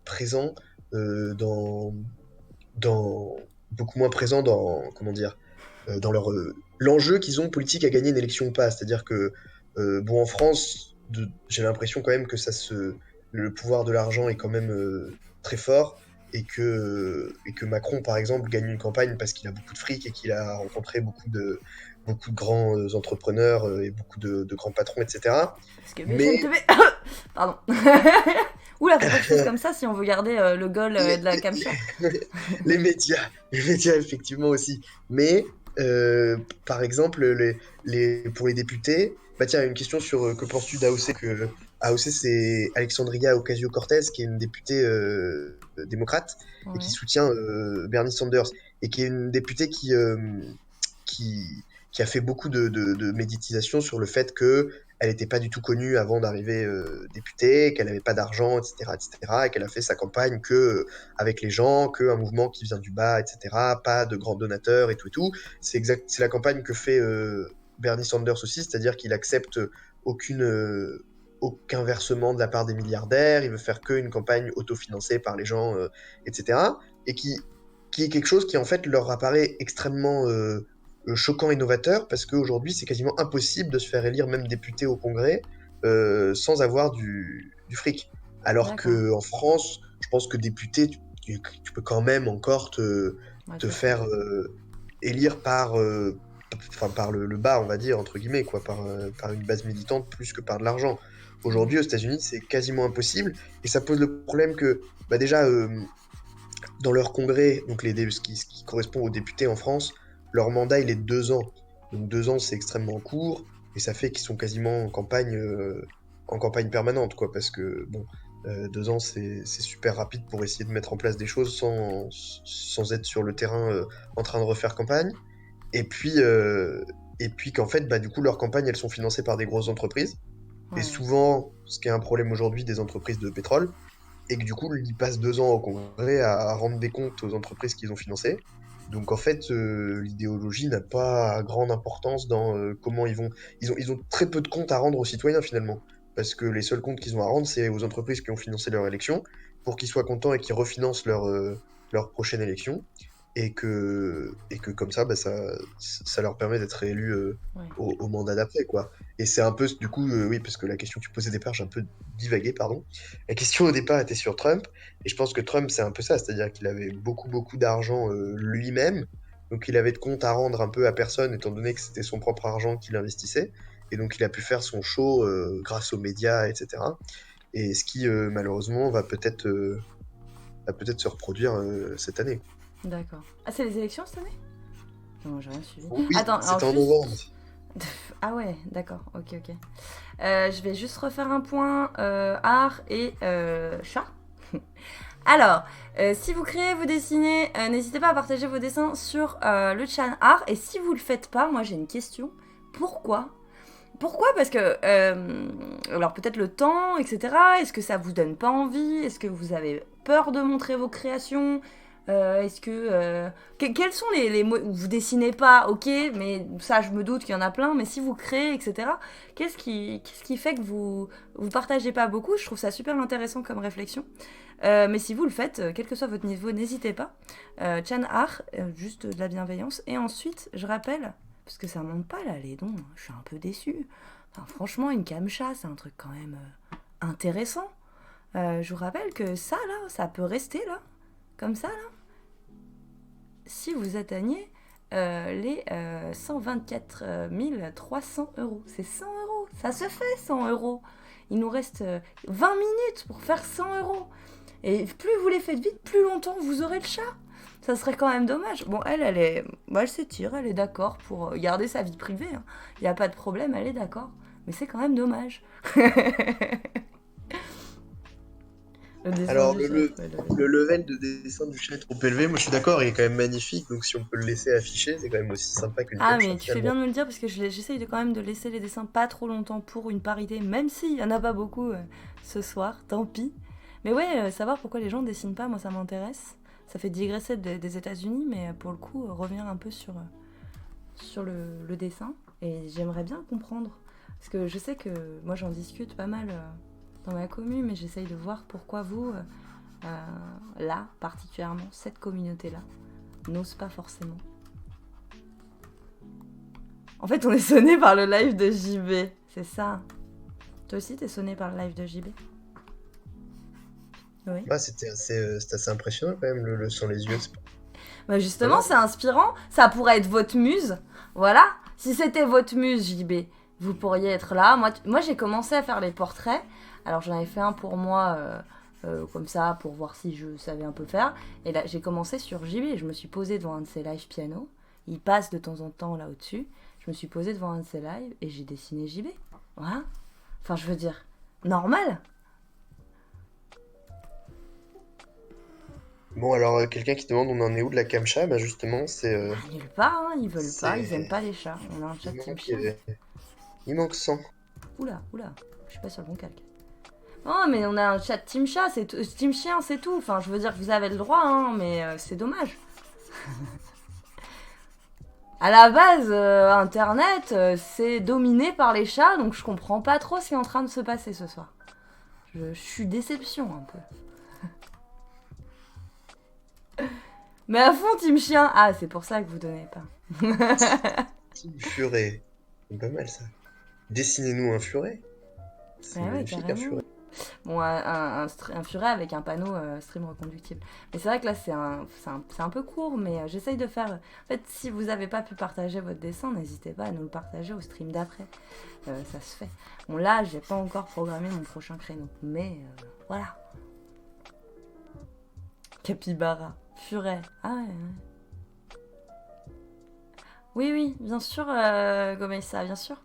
présent dans, beaucoup moins présent dans, comment dire, dans l'enjeu qu'ils ont politique à gagner une élection ou pas. C'est-à-dire que, bon, en France, j'ai l'impression quand même que le pouvoir de l'argent est quand même très fort et que Macron, par exemple, gagne une campagne parce qu'il a beaucoup de fric et qu'il a rencontré beaucoup de grands entrepreneurs et beaucoup de grands patrons, etc. Parce que Mais BFM TV... Pardon. Oula, faut pas que je fasse comme ça si on veut garder le goal les, de la capture. les médias, les médias effectivement aussi. Mais par exemple, pour les députés, bah tiens, une question sur que penses-tu d'AOC que AOC c'est Alexandria Ocasio-Cortez qui est une députée démocrate et qui Ouais. soutient Bernie Sanders et qui est une députée qui a fait beaucoup de méditisation sur le fait que elle n'était pas du tout connue avant d'arriver députée, qu'elle n'avait pas d'argent, etc., etc., et qu'elle a fait sa campagne que avec les gens, qu'un mouvement qui vient du bas, etc., pas de grands donateurs et tout et tout. C'est la campagne que fait Bernie Sanders aussi, c'est-à-dire qu'il accepte aucune, aucun versement de la part des milliardaires, il veut faire qu'une campagne autofinancée par les gens, etc., et qui est quelque chose qui en fait leur apparaît extrêmement choquant et novateur, parce qu'aujourd'hui c'est quasiment impossible de se faire élire même député au Congrès sans avoir du fric. Alors D'accord. qu'en France, je pense que député, tu peux quand même encore Ouais, te tout à fait. faire élire par le bas, on va dire, entre guillemets, quoi, par une base militante plus que par de l'argent. Ouais. Aujourd'hui, aux États-Unis, c'est quasiment impossible, et ça pose le problème que, bah déjà, dans leur congrès, donc ce qui correspond aux députés en France, leur mandat, il est de 2 ans. Donc 2 ans, c'est extrêmement court, et ça fait qu'ils sont quasiment en campagne permanente, quoi, parce que, bon, 2 ans, c'est super rapide pour essayer de mettre en place des choses sans être sur le terrain en train de refaire campagne. Et puis, euh, et puis qu'en fait, bah, du coup, leurs campagnes, elles sont financées par des grosses entreprises. Et Ouais, ouais. souvent, ce qui est un problème aujourd'hui des entreprises de pétrole, et que du coup, ils passent 2 ans au Congrès à rendre des comptes aux entreprises qu'ils ont financées. Donc en fait, l'idéologie n'a pas grande importance dans comment ils vont. Ils ont très peu de comptes à rendre aux citoyens finalement. Parce que les seuls comptes qu'ils ont à rendre, c'est aux entreprises qui ont financé leur élection, pour qu'ils soient contents et qu'ils refinancent leur prochaine élection. Et que comme ça, bah, ça leur permet d'être réélus Ouais. au mandat d'après, quoi. Et c'est un peu, du coup, oui, parce que la question que tu posais au départ, j'ai un peu divagué, pardon. La question au départ était sur Trump, et je pense que Trump, c'est un peu ça, c'est-à-dire qu'il avait beaucoup, beaucoup d'argent lui-même, donc il avait de compte à rendre un peu à personne, étant donné que c'était son propre argent qu'il investissait, et donc il a pu faire son show grâce aux médias, etc. Et ce qui, malheureusement, va peut-être se reproduire cette année. D'accord. Ah, c'est les élections cette année? Non, j'ai rien suivi. Oui, Attends, alors c'était en juste... novembre. Ah ouais, d'accord, ok, ok. Je vais juste refaire un point art et chat. Alors, si vous créez, vous dessinez, n'hésitez pas à partager vos dessins sur le Chan Art. Et si vous le faites pas, moi j'ai une question. Pourquoi? Pourquoi? Parce que, alors peut-être le temps, etc. Est-ce que ça vous donne pas envie? Est-ce que vous avez peur de montrer vos créations? Est-ce que, quels sont les mots? Vous dessinez pas, ok, mais ça je me doute qu'il y en a plein. Mais si vous créez, etc. Qu'est-ce qui fait que vous partagez pas beaucoup? Je trouve ça super intéressant comme réflexion. Mais si vous le faites, quel que soit votre niveau, n'hésitez pas. Chan Art, juste de la bienveillance. Et ensuite, je rappelle, parce que ça monte pas là les dons, je suis un peu déçue. Enfin, franchement, une camcha, c'est un truc quand même intéressant. Je vous rappelle que ça là, ça peut rester là, comme ça là. Si vous atteignez les 124 300 euros. C'est 100 euros, ça se fait 100 euros. Il nous reste 20 minutes pour faire 100 euros. Et plus vous les faites vite, plus longtemps vous aurez le chat. Ça serait quand même dommage. Bon, elle s'étire, elle est d'accord pour garder sa vie privée. Hein. Il n'y a pas de problème, elle est d'accord. Mais c'est quand même dommage. Alors, le level de dessin du chat est trop élevé. Moi, je suis d'accord, il est quand même magnifique. Donc, si on peut le laisser afficher, c'est quand même aussi sympa qu'une Ah, captcha, mais tu fais bien de me le dire parce que j'essaye quand même de laisser les dessins pas trop longtemps pour une parité, même s'il y en a pas beaucoup ce soir, tant pis. Mais ouais, savoir pourquoi les gens dessinent pas, moi ça m'intéresse. Ça fait digresser des États-Unis, mais pour le coup, revenir un peu sur le dessin. Et j'aimerais bien comprendre. Parce que je sais que moi j'en discute pas mal dans ma commune, mais j'essaye de voir pourquoi vous, là, particulièrement, cette communauté-là, n'ose pas forcément. En fait, on est sonné par le live de JB, c'est ça. Toi aussi, t'es sonné par le live de JB? Oui. Bah, c'était assez impressionnant quand même, le son les yeux. Bah justement, c'est inspirant. Ça pourrait être votre muse. Voilà. Si c'était votre muse, JB, vous pourriez être là. Moi j'ai commencé à faire les portraits. Alors, j'en avais fait un pour moi, comme ça, pour voir si je savais un peu faire. Et là, j'ai commencé sur JB. Je me suis posée devant un de ses live piano. Il passe de temps en temps là au-dessus. Je me suis posée devant un de ses lives et j'ai dessiné JB. Voilà. Enfin, je veux dire, normal. Bon, alors, quelqu'un qui demande on en est où de la camcha, bah justement, c'est... Nulle part, hein. Ils veulent pas, ils c'est- aiment pas les chats. On a un chat il team manque, chien. il manque 100. Oula, je suis pas sur le bon calque. Oh, mais on a un chat team chat, team chien, c'est tout. Enfin, je veux dire que vous avez le droit, hein, mais c'est dommage. À la base, Internet, c'est dominé par les chats, donc je comprends pas trop ce qui est en train de se passer ce soir. Je suis déception un peu. Mais à fond, team chien. Ah, c'est pour ça que vous donnez pas. Team furet. C'est pas mal ça. Dessinez-nous un furet. C'est Ouais, magnifique un carrément. furet. Bon, un furet avec un panneau stream reconductible. Mais c'est vrai que là, c'est un peu court, mais j'essaye de faire... En fait, si vous n'avez pas pu partager votre dessin, n'hésitez pas à nous le partager au stream d'après. Ça se fait. Bon, là, j'ai pas encore programmé mon prochain créneau. Mais voilà. Capybara. Furet. Ah ouais. Oui, bien sûr, Gomessa, bien sûr.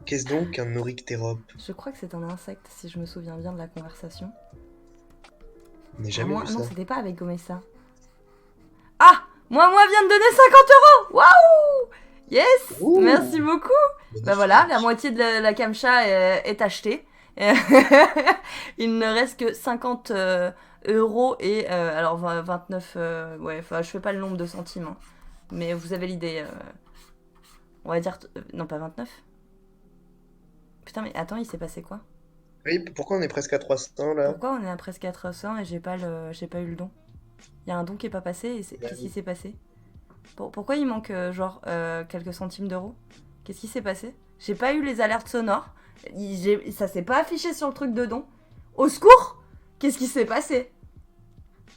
Qu'est-ce donc un orictérope? Je crois que c'est un insecte, si je me souviens bien de la conversation. On n'a jamais vu ça. Non, c'était pas avec Gomessa. Ah, moi vient de donner 50 euros. Waouh. Yes. Ouh. Merci beaucoup. Bah voilà, la moitié de la camcha est achetée. Il ne reste que 50 euros et alors 29... ouais, enfin je fais pas le nombre de centimes. Hein. Mais vous avez l'idée. On va dire... non, pas 29. Putain, mais attends, il s'est passé quoi? Oui, pourquoi on est presque à 300 là? Pourquoi on est à presque 400 et j'ai pas eu le don? Il y a un don qui est pas passé et qu'est-ce qui s'est passé? Pourquoi il manque quelques centimes d'euros? Qu'est-ce qui s'est passé? J'ai pas eu les alertes sonores. Ça s'est pas affiché sur le truc de don. Au secours! Qu'est-ce qui s'est passé?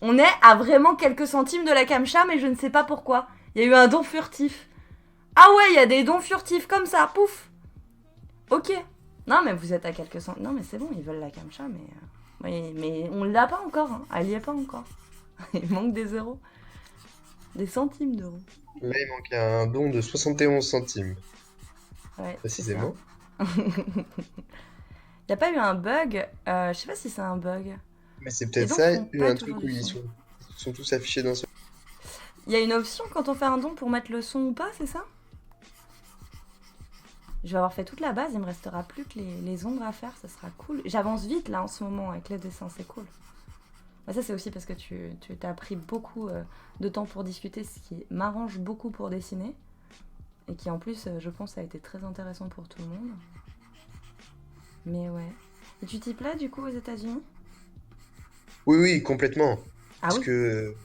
On est à vraiment quelques centimes de la camcha, mais je ne sais pas pourquoi. Il y a eu un don furtif. Ah ouais, il y a des dons furtifs comme ça, pouf! Ok. Non, mais vous êtes à quelques centimes. Non, mais c'est bon, ils veulent la camcha, mais on l'a pas encore. Hein. Elle y est pas encore. Il manque des euros. Des centimes d'euros. Là, il manque un don de 71 centimes. Ouais, Précisément. Y a pas eu un bug? Je sais pas si c'est un bug. Mais c'est Les peut-être dons ça, font eu pas un toujours truc du où son. ils sont tous affichés d'un seul. Il y a une option quand on fait un don pour mettre le son ou pas, c'est ça? Je vais avoir fait toute la base, il me restera plus que les ombres à faire, ça sera cool. J'avance vite là en ce moment avec les dessins, c'est cool. Bah, ça c'est aussi parce que tu t'as pris beaucoup de temps pour discuter, ce qui m'arrange beaucoup pour dessiner. Et qui en plus, je pense, a été très intéressant pour tout le monde. Mais ouais. Et tu t'y plais du coup aux États-Unis? Oui, oui, complètement. Ah Parce oui. que,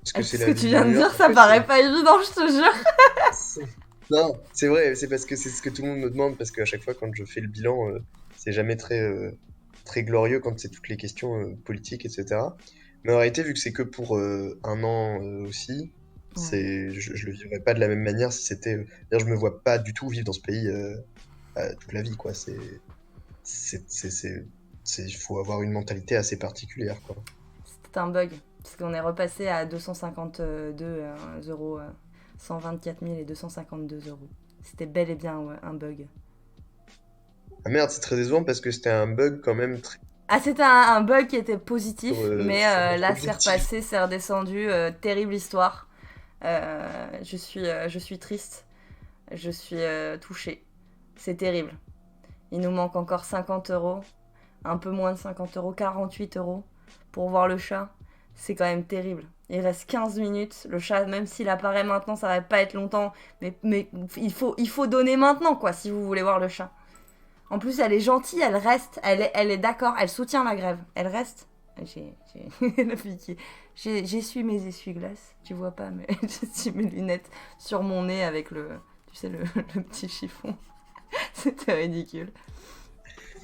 parce que c'est Ce la que ville tu de viens New de dire, York. En ça fait, paraît pas évident, je te jure. c'est- non, c'est vrai, c'est parce que c'est ce que tout le monde me demande, parce qu'à chaque fois, quand je fais le bilan, c'est jamais très glorieux quand c'est toutes les questions politiques, etc. Mais en réalité, vu que c'est que pour un an aussi, Ouais. je le vivrais pas de la même manière si c'était. D'ailleurs, je me vois pas du tout vivre dans ce pays toute la vie, quoi. C'est, c'est, c'est, il faut avoir une mentalité assez particulière, quoi. C'était un bug. Parce qu'on est repassé à 252 euros. 124 000 et 252 euros. C'était bel et bien ouais, un bug. Ah merde, c'est très décevant parce que c'était un bug quand même très Ah, c'était un bug qui était positif, mais sur notre là, c'est objectif. repassé, c'est redescendu. Terrible histoire. Je suis triste. Je suis touchée. C'est terrible. Il nous manque encore 50 euros. Un peu moins de 50 euros, 48 euros pour voir le chat. C'est quand même terrible. Il reste 15 minutes. Le chat, même s'il apparaît maintenant, ça va pas être longtemps. Mais il faut donner maintenant, quoi, si vous voulez voir le chat. En plus, elle est gentille, elle reste, elle est d'accord, elle soutient la grève. Elle reste. La fille qui. J'essuie mes essuie-glaces. Tu vois pas, mais j'essuie mes lunettes sur mon nez avec le. Tu sais, le petit chiffon. C'était ridicule.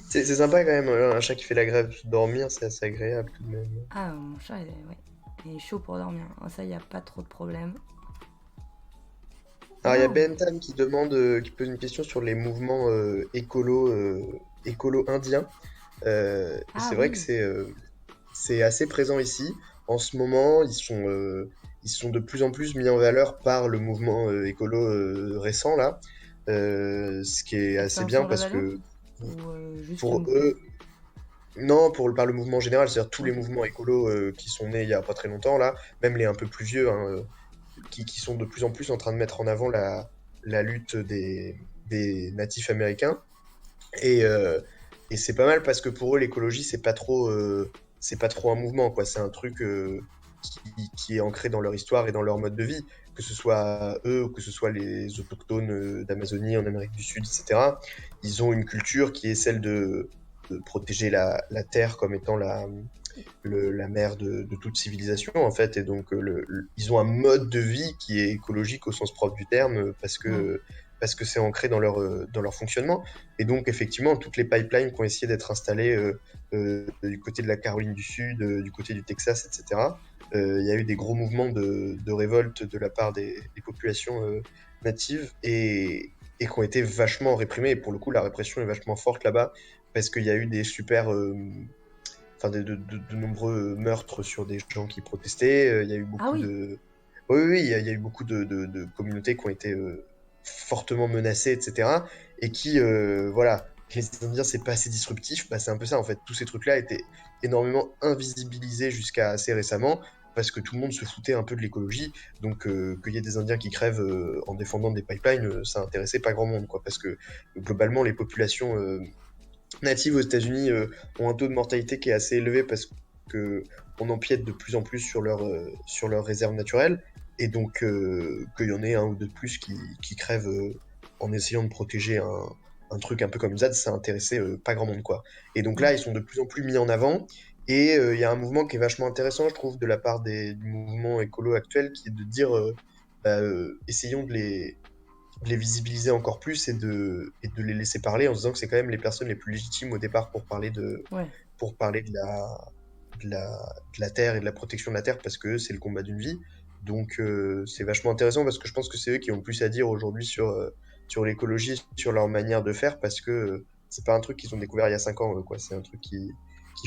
C'est sympa quand même, un chat qui fait la grève, dormir, c'est assez agréable tout de même. Ah, mon chat, ouais. Il est chaud pour dormir. Ça, il n'y a pas trop de problème. Alors il y a Waouh! Bentham qui demande, qui pose une question sur les mouvements écolo indiens. Et Ah c'est vrai que oui. c'est assez présent ici. En ce moment, ils sont de plus en plus mis en valeur par le mouvement écolo récent là. Ce qui est assez bien Extinction parce Rebellion? que Ou juste le pour mouvement? eux, non, par le mouvement général, c'est-à-dire tous les Ok. mouvements écolos qui sont nés il y a pas très longtemps là, même les un peu plus vieux, hein, qui sont de plus en plus en train de mettre en avant la lutte des natifs américains. Et, euh, et c'est pas mal parce que pour eux, l'écologie, c'est pas trop un mouvement, quoi. C'est un truc qui est ancré dans leur histoire et dans leur mode de vie, que ce soit eux ou que ce soit les autochtones d'Amazonie, en Amérique du Sud, etc. Ils ont une culture qui est celle de protéger la terre comme étant la mère de toute civilisation, en fait. Et donc, ils ont un mode de vie qui est écologique au sens propre du terme, Hmm. parce que c'est ancré dans leur fonctionnement. Et donc, effectivement, toutes les pipelines qui ont essayé d'être installées du côté de la Caroline du Sud, du côté du Texas, etc., il y a eu des gros mouvements de révolte de la part des populations natives et qui ont été vachement réprimées. Et pour le coup, la répression est vachement forte là-bas parce qu'il y a eu des super enfin de nombreux meurtres sur des gens qui protestaient. Il y a eu Ah beaucoup oui. de. Oui, oui, il y a eu beaucoup de communautés qui ont été fortement menacées, etc. Et qui, voilà, les Indiens, c'est pas assez disruptif. Bah, c'est un peu ça, en fait. Tous ces trucs-là étaient énormément invisibilisés jusqu'à assez récemment parce que tout le monde se foutait un peu de l'écologie. Donc, qu'il y ait des Indiens qui crèvent en défendant des pipelines, ça intéressait pas grand monde, quoi. Parce que globalement, les populations natives aux États-Unis ont un taux de mortalité qui est assez élevé parce que on empiète de plus en plus sur leurs réserves naturelles et donc qu'il y en ait un ou deux de plus qui crèvent en essayant de protéger un truc un peu comme ZAD, ça intéressait pas grand monde quoi. Et donc là, Hmm. ils sont de plus en plus mis en avant et il y a un mouvement qui est vachement intéressant, je trouve, de la part du mouvement écolo actuel qui est de dire essayons de les visibiliser encore plus et de les laisser parler en se disant que c'est quand même les personnes les plus légitimes au départ Ouais. pour parler de la terre et de la protection de la terre parce que c'est le combat d'une vie. Donc c'est vachement intéressant parce que je pense que c'est eux qui ont le plus à dire aujourd'hui sur l'écologie, sur leur manière de faire parce que c'est pas un truc qu'ils ont découvert il y a 5 ans, quoi. C'est un truc qui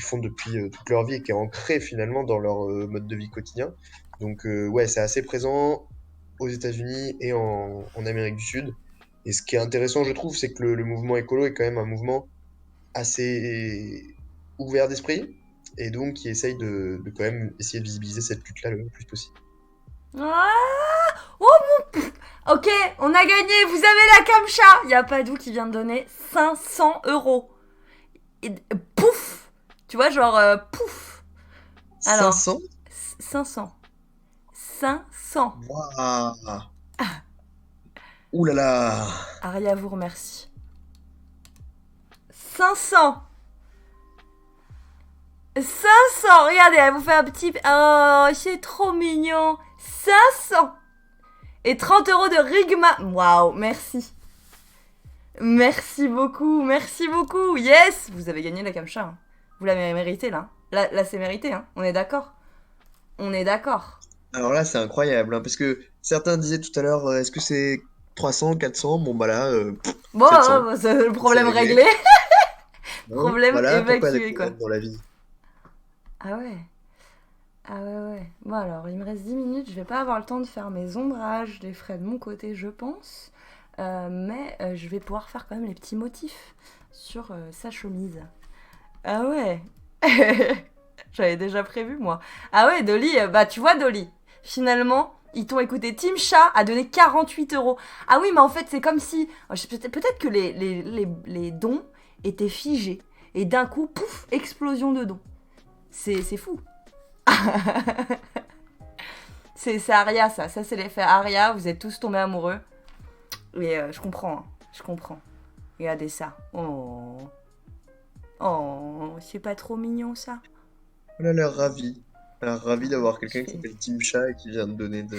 font depuis toute leur vie et qui est ancré finalement dans leur mode de vie quotidien. Donc ouais, c'est assez présent aux États-Unis et en Amérique du Sud. Et ce qui est intéressant, je trouve, c'est que le mouvement écolo est quand même un mouvement assez ouvert d'esprit et donc qui essaye de quand même essayer de visibiliser cette lutte-là le plus possible. Ah oh mon... Ok, on a gagné, vous avez la Kamcha. Il y a Padou qui vient de donner 500 euros. Et pouf. Tu vois, genre pouf. Alors, 500? 500. 500. Waouh! Ouh là là! Aria vous remercie. 500. 500. Regardez, elle vous fait un petit... Oh, c'est trop mignon. 500. Et 30 euros de Rigma. Waouh, merci. Merci beaucoup, merci beaucoup. Yes, vous avez gagné la Kamcha. Hein. Vous l'avez mérité là. Là c'est mérité, hein. On est d'accord. On est d'accord. Alors là, c'est incroyable, hein, parce que certains disaient tout à l'heure, est-ce que c'est 300, 400? Bon, bah là, Bon, 700. c'est le C'est problème réglé. réglé. Hein, Problème voilà pourquoi il y a des évacué quoi. problèmes dans la vie. Ah ouais. Ah ouais. Bon alors, il me reste 10 minutes. Je vais pas avoir le temps de faire mes ombrages. Je les ferai de mon côté, je pense. Mais je vais pouvoir faire quand même les petits motifs sur sa chemise. Ah ouais. J'avais déjà prévu, moi. Ah ouais, Dolly, bah tu vois, Dolly, finalement, ils t'ont écouté. Team Chat a donné 48 euros. Ah oui, mais en fait, c'est comme si... Peut-être que les dons étaient figés. Et d'un coup, pouf, explosion de dons. C'est fou. C'est Aria, ça. Ça, c'est l'effet Aria. Vous êtes tous tombés amoureux. Et je comprends, hein. Je comprends. Regardez ça. Oh. Oh, c'est pas trop mignon, ça. Elle a l'air ravie. Elle a l'air ravie d'avoir Je quelqu'un qui fais... s'appelle Team Chat et qui vient de donner de...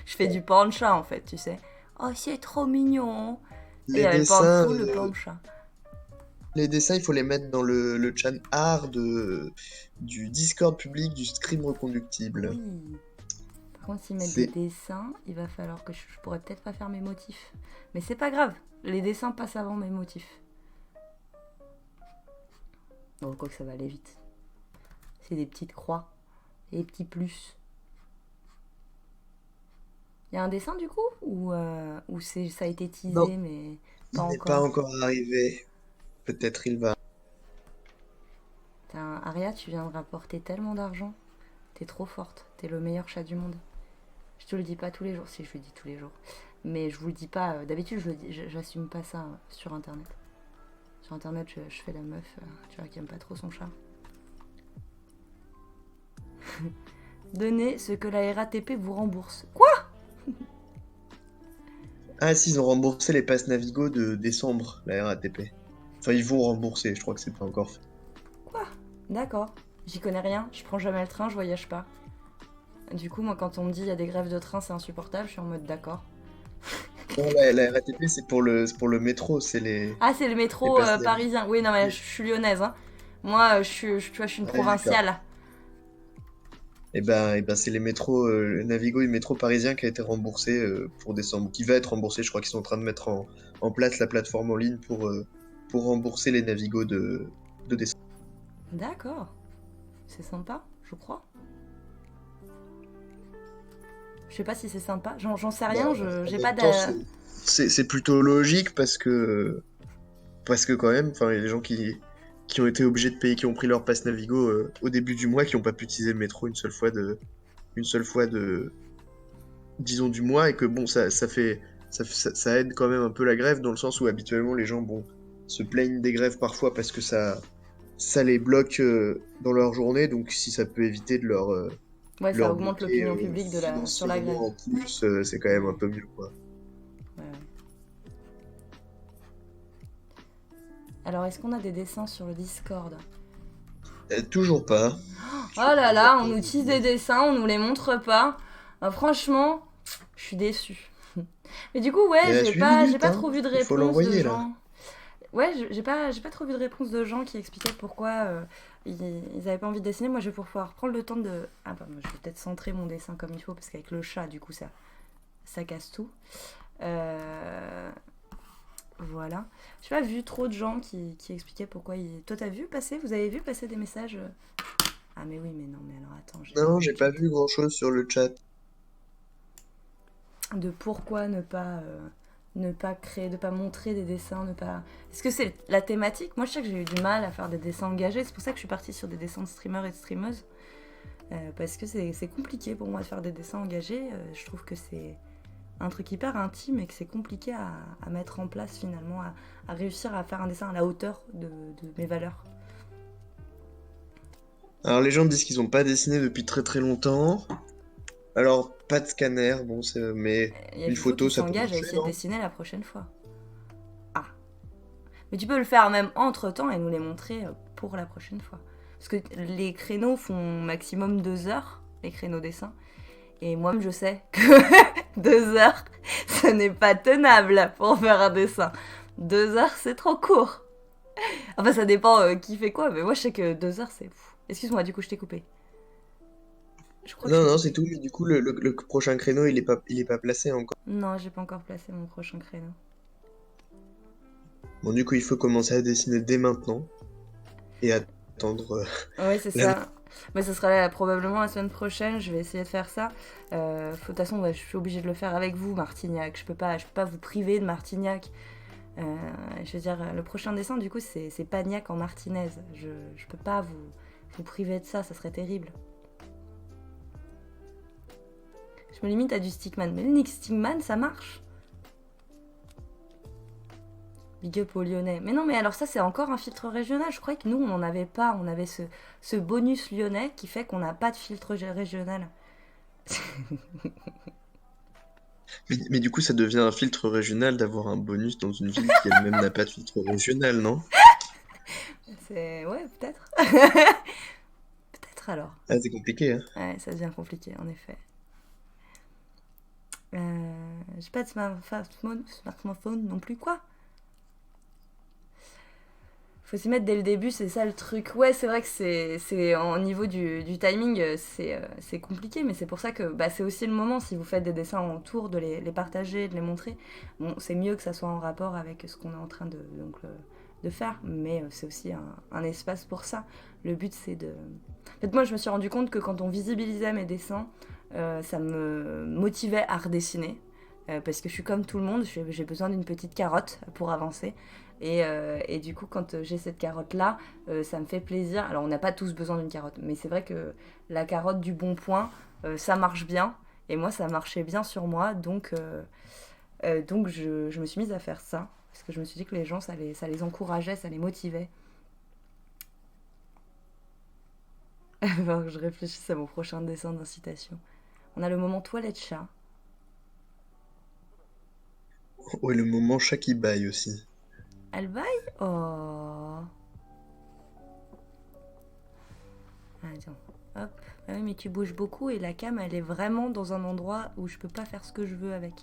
Je fais du pain de chat en fait, tu sais. Oh, c'est trop mignon. Et il y Les avait le pain de dessins, fou, le pain de chat. les dessins, il faut les mettre dans le chan art du Discord public du Scream Reconductible. Oui. Par contre, s'ils mettent des C'est... dessins, il va falloir que je pourrais peut-être pas faire mes motifs. Mais c'est pas grave. Les dessins passent avant mes motifs. Bon, quoi que ça va aller vite. C'est des petites croix. Et des petits plus. Il y a un dessin du coup ou ça a été teasé Non, mais pas il n'est pas encore. encore arrivé. Peut-être il va. Putain, Aria, tu viens de rapporter tellement d'argent. T'es trop forte. T'es le meilleur chat du monde. Je te le dis pas tous les jours. Si, je le dis tous les jours. Mais je vous le dis pas. D'habitude, je le dis. J'assume pas ça sur internet. Sur internet, je fais la meuf, tu vois, qui aime pas trop son chat. Donnez ce que la RATP vous rembourse. Quoi? Ah si, ils ont remboursé les passes Navigo de décembre, la RATP. Enfin, ils vont rembourser, je crois que c'est pas encore fait. Quoi? D'accord. J'y connais rien. Je prends jamais le train, je voyage pas. Du coup, moi, quand on me dit il y a des grèves de train, c'est insupportable, je suis en mode d'accord. Non, la RATP, c'est pour le métro, c'est Ah, c'est le les métro passes Navigo. parisien. Oui, non, mais je suis lyonnaise. Hein. Moi, tu vois, je suis une Ouais, d'accord. provinciale. Et ben c'est les métros, le Navigo et le métro parisien qui a été remboursé pour décembre, qui va être remboursé. Je crois qu'ils sont en train de mettre en place la plateforme en ligne pour rembourser les Navigo de décembre. D'accord. C'est sympa, je crois. Je sais pas si c'est sympa. J'en sais Bah, rien, en j'ai même pas temps, de... c'est plutôt logique parce que quand même, enfin, il y a des gens qui ont été obligés de payer, qui ont pris leur passe Navigo au début du mois, qui n'ont pas pu utiliser le métro une seule fois disons, du mois, et que bon, ça aide quand même un peu la grève, dans le sens où habituellement les gens, bon, se plaignent des grèves parfois parce que ça les bloque dans leur journée, donc si ça peut éviter Ouais, de ça leur augmente bloquer l'opinion publique sur la grève. financièrement en plus, c'est quand même un Ouais. peu mieux, quoi. Ouais, ouais. Alors, est-ce qu'on a des dessins sur le Discord? Toujours pas. Oh là là, on nous tease des dessins, on nous les montre pas. Franchement, je suis déçue. Mais du coup, Il ouais, reste 8 j'ai minutes, pas hein. trop vu de Il faut réponse de l'envoyer, là. gens. Ouais, j'ai pas trop vu de réponse de gens qui expliquaient pourquoi ils avaient pas envie de dessiner. Moi, je vais pouvoir prendre le temps de... Ah bah, je vais peut-être centrer mon dessin comme il faut, parce qu'avec le chat, du coup, ça casse tout. Voilà. J'ai pas vu trop de gens qui expliquaient pourquoi ils... Toi, t'as vu passer? Vous avez vu passer des messages? Ah mais oui, mais non, mais alors attends, j'ai Non, pas j'ai le pas chat. vu grand-chose sur le chat. De pourquoi ne pas ne pas créer, de pas montrer des dessins, ne pas... Est-ce que c'est la thématique? Moi, je sais que j'ai eu du mal à faire des dessins engagés. C'est pour ça que je suis partie sur des dessins de streamers et de streameuses. Parce que c'est compliqué pour moi de faire des dessins engagés. Je trouve que c'est un truc hyper intime et que c'est compliqué à mettre en place finalement, à réussir à faire un dessin à la hauteur de mes valeurs. Alors les gens disent qu'ils n'ont pas dessiné depuis très très longtemps. Alors pas de scanner, bon, mais Il y a une Vifo photo qui ça peut s'engage à marcher, essayer de non? dessiner la prochaine fois. Ah. Mais tu peux le faire même entre-temps et nous les montrer pour la prochaine fois. Parce que les créneaux font maximum 2 heures, les créneaux dessins. Et moi-même, je sais que 2 heures, ce n'est pas tenable pour faire un dessin. 2 heures, c'est trop court. Enfin, ça dépend qui fait quoi, mais moi, je sais que 2 heures, c'est fou. Excuse-moi, du coup, je t'ai coupé. Je crois que Non, je t'ai non, c'est coupé. tout, mais du coup le prochain créneau il est pas placé encore. Non, j'ai pas encore placé mon prochain créneau. Bon, du coup il faut commencer à dessiner dès maintenant et attendre Ouais, c'est la... ça. Mais ce sera probablement la semaine prochaine, je vais essayer de faire ça. De toute façon, je suis obligée de le faire avec vous, Martignac. Je peux pas vous priver de Martignac. Je veux dire, le prochain dessin, du coup, c'est Pagnac en martinaise. Je peux pas vous priver de ça, ça serait terrible. Je me limite à du Stickman. Mais le Nick Stickman, ça marche. Big up aux Lyonnais. Mais non, mais alors ça, c'est encore un filtre régional. Je croyais que nous, on n'en avait pas. On avait ce bonus lyonnais qui fait qu'on n'a pas de filtre régional. Mais du coup ça devient un filtre régional d'avoir un bonus dans une ville qui elle-même n'a pas de filtre régional, non? C'est... Ouais, peut-être. Peut-être alors. Ah c'est compliqué, hein. Ouais, ça devient compliqué, en effet. J'ai pas de smartphone non plus, quoi. Faut s'y mettre dès le début, c'est ça le truc. Ouais, c'est vrai que c'est au niveau du timing, c'est compliqué, mais c'est pour ça que c'est aussi le moment, si vous faites des dessins en tour, de les partager, de les montrer. Bon, c'est mieux que ça soit en rapport avec ce qu'on est en train de faire, mais c'est aussi un espace pour ça. Le but, c'est de... En fait, moi, je me suis rendu compte que quand on visibilisait mes dessins, ça me motivait à redessiner. Parce que je suis comme tout le monde, j'ai besoin d'une petite carotte pour avancer. Et du coup, quand j'ai cette carotte-là, ça me fait plaisir. Alors, on n'a pas tous besoin d'une carotte, mais c'est vrai que la carotte du bon point, ça marche bien. Et moi, ça marchait bien sur moi. Donc je me suis mise à faire ça. Parce que je me suis dit que les gens, ça les encourageait, ça les motivait. Alors que je réfléchisse à mon prochain dessin d'incitation. On a le moment toilette chat. Ouais, le moment chat qui baille aussi. Elle baille. Oh. Attends. Hop. Ah oui, mais tu bouges beaucoup et la cam, elle est vraiment dans un endroit où je peux pas faire ce que je veux avec.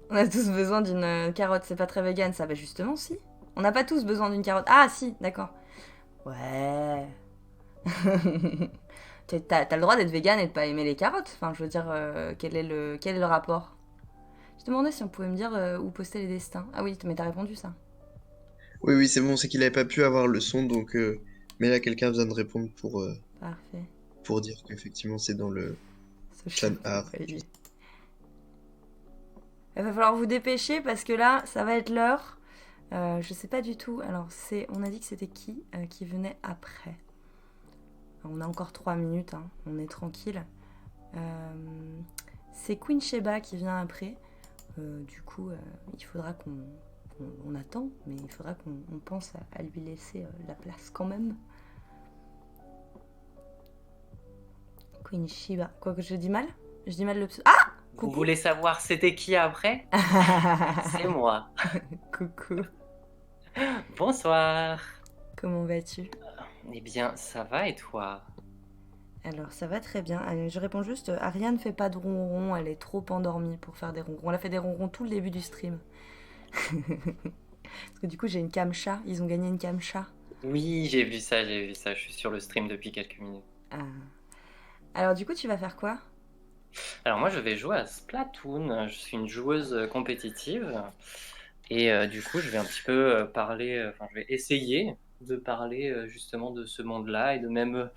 On a tous besoin d'une carotte, c'est pas très vegan ça. Bah justement, si. On n'a pas tous besoin d'une carotte. Ah si, d'accord. Ouais. T'as le droit d'être vegan et de pas aimer les carottes. Enfin, je veux dire, quel est le rapport? Je demandais si on pouvait me dire où poster les destins. Ah oui, mais t'as répondu ça. Oui, oui, c'est bon, c'est qu'il avait pas pu avoir le son, donc... Mais là, quelqu'un vient de répondre Parfait. pour dire qu'effectivement, c'est dans le Ce chat chat art. Il va falloir vous dépêcher parce que là, ça va être l'heure. Je sais pas du tout. Alors, on a dit que c'était qui venait après. On a encore 3 minutes, hein. On est tranquille. C'est Queen Sheba qui vient après. Du coup, il faudra qu'on attend, mais il faudra qu'on pense à lui laisser la place quand même. Queen Sheba. Quoi que je dis mal? Je dis mal le... Ah! Vous Coucou. voulez savoir c'était qui après? C'est moi. Coucou. Bonsoir. Comment vas-tu? Eh bien, ça va et toi? Alors, ça va très bien. Je réponds juste, Ariane ne fait pas de ronron, elle est trop endormie pour faire des ronrons. Elle a fait des ronrons tout le début du stream. Parce que du coup, j'ai une cam chat. Ils ont gagné une cam chat. Oui, j'ai vu ça. Je suis sur le stream depuis quelques minutes. Ah. Alors, du coup, tu vas faire quoi? Alors moi, je vais jouer à Splatoon. Je suis une joueuse compétitive. Et du coup, je vais un petit peu parler... Enfin, je vais essayer de parler justement de ce monde-là et de même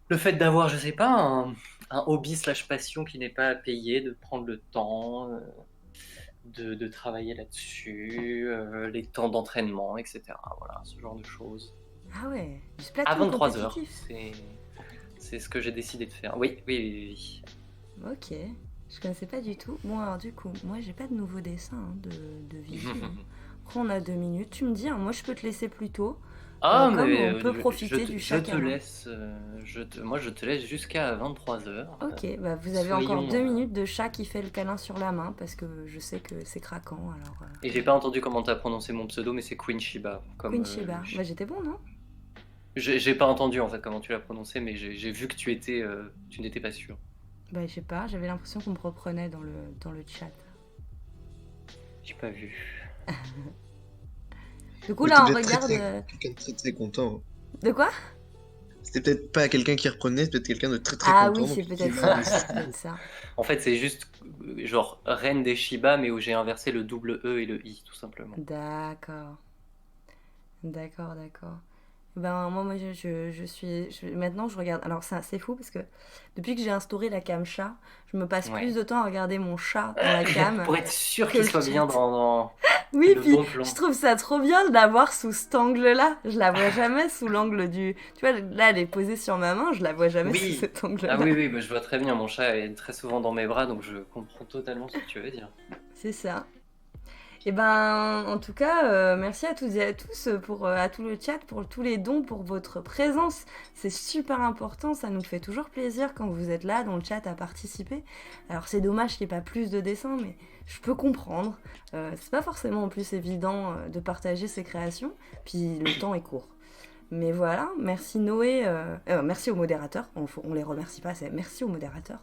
Le fait d'avoir, je sais pas, un hobby slash passion qui n'est pas payé, de prendre le temps, de travailler là-dessus, les temps d'entraînement, etc. Voilà, ce genre de choses. Ah ouais, du À Splatoon 23 heures, compétitif. c'est ce que j'ai décidé de faire. Oui, oui, oui, oui. Ok, je connaissais pas du tout. Bon, alors du coup, moi j'ai pas de nouveaux dessins hein, de visu. Oui. Hein. Après, on a 2 minutes. Tu me dis, hein, moi je peux te laisser plus tôt. Ah, Comme mais on peut profiter du je chat te câlin. laisse, moi je te laisse jusqu'à 23 heures. Ok, bah vous avez encore Soyons. 2 minutes de chat qui fait le câlin sur la main parce que je sais que c'est craquant. Alors, Et j'ai pas entendu comment t'as prononcé mon pseudo, mais c'est Queen Shiba. Queen Shiba. Bah j'étais bon, non? J'ai pas entendu en fait comment tu l'as prononcé, mais j'ai vu que tu n'étais pas sûr. Bah je sais pas, j'avais l'impression qu'on me reprenait dans le chat. J'ai pas vu. Du coup Mais là t'es on peut-être regarde... quelqu'un de très très content. De quoi? C'était peut-être pas quelqu'un qui reprenait, c'est peut-être quelqu'un de très très Ah content. oui, donc c'est il peut-être kiffe ça. le C'est système. peut-être ça. En fait, c'est juste genre Reine des Shiba, mais où j'ai inversé le double E et le I, tout simplement. D'accord. D'accord, d'accord. Ben, moi je suis. Maintenant, je regarde. Alors, c'est fou parce que depuis que j'ai instauré la cam chat, je me passe plus Ouais. de temps à regarder mon chat dans la cam Pour être sûr que qu'il le soit bien chat. dans Oui, le puis bon plan. je trouve ça trop bien de la voir sous cet angle-là. Je la vois jamais sous l'angle du. Tu vois, là, elle est posée sur ma main, je la vois jamais sous Oui. cet Ah angle-là. oui, oui, bah, je vois très bien. Mon chat est très souvent dans mes bras, donc je comprends totalement ce que tu veux dire. C'est ça. Et ben, en tout cas, merci à toutes et à tous pour à tout le chat, pour tous les dons, pour votre présence. C'est super important, ça nous fait toujours plaisir quand vous êtes là dans le chat à participer. Alors c'est dommage qu'il n'y ait pas plus de dessins, mais je peux comprendre. C'est pas forcément en plus évident de partager ses créations, puis le temps est court. Mais voilà, merci Noé, merci aux modérateurs, on les remercie pas, c'est merci aux modérateurs.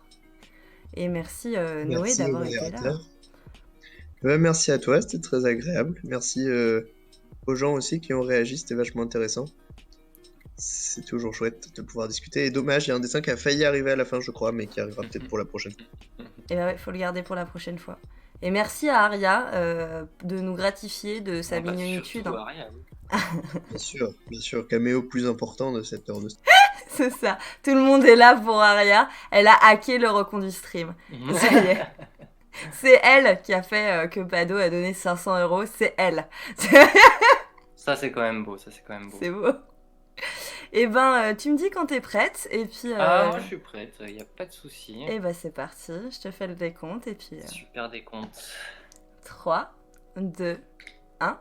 Et merci Noé Merci au d'avoir été là. modérateur. Merci à toi, c'était très agréable. Merci aux gens aussi qui ont réagi, c'était vachement intéressant. C'est toujours chouette de pouvoir discuter. Et dommage, il y a un dessin qui a failli arriver à la fin, je crois, mais qui arrivera peut-être pour la prochaine fois. Et ouais, faut le garder pour la prochaine fois. Et merci à Aria de nous gratifier de sa Ah bah, mignonitude. surtout Hein. Aria, oui. Bien sûr, caméo plus important de cette heure de C'est ça. Tout le monde est là pour Aria. Elle a hacké le reconduit stream. Ça y est. C'est elle qui a fait que Pado a donné 500 €. C'est elle. Ça, c'est quand même beau. Ça, c'est quand même beau. C'est beau. Et ben, tu me dis quand t'es prête. Et puis. Ah, moi, je suis prête. Il n'y a pas de souci. Et ben, c'est parti. Je te fais le décompte. Et puis. Super décompte. 3, 2, 1.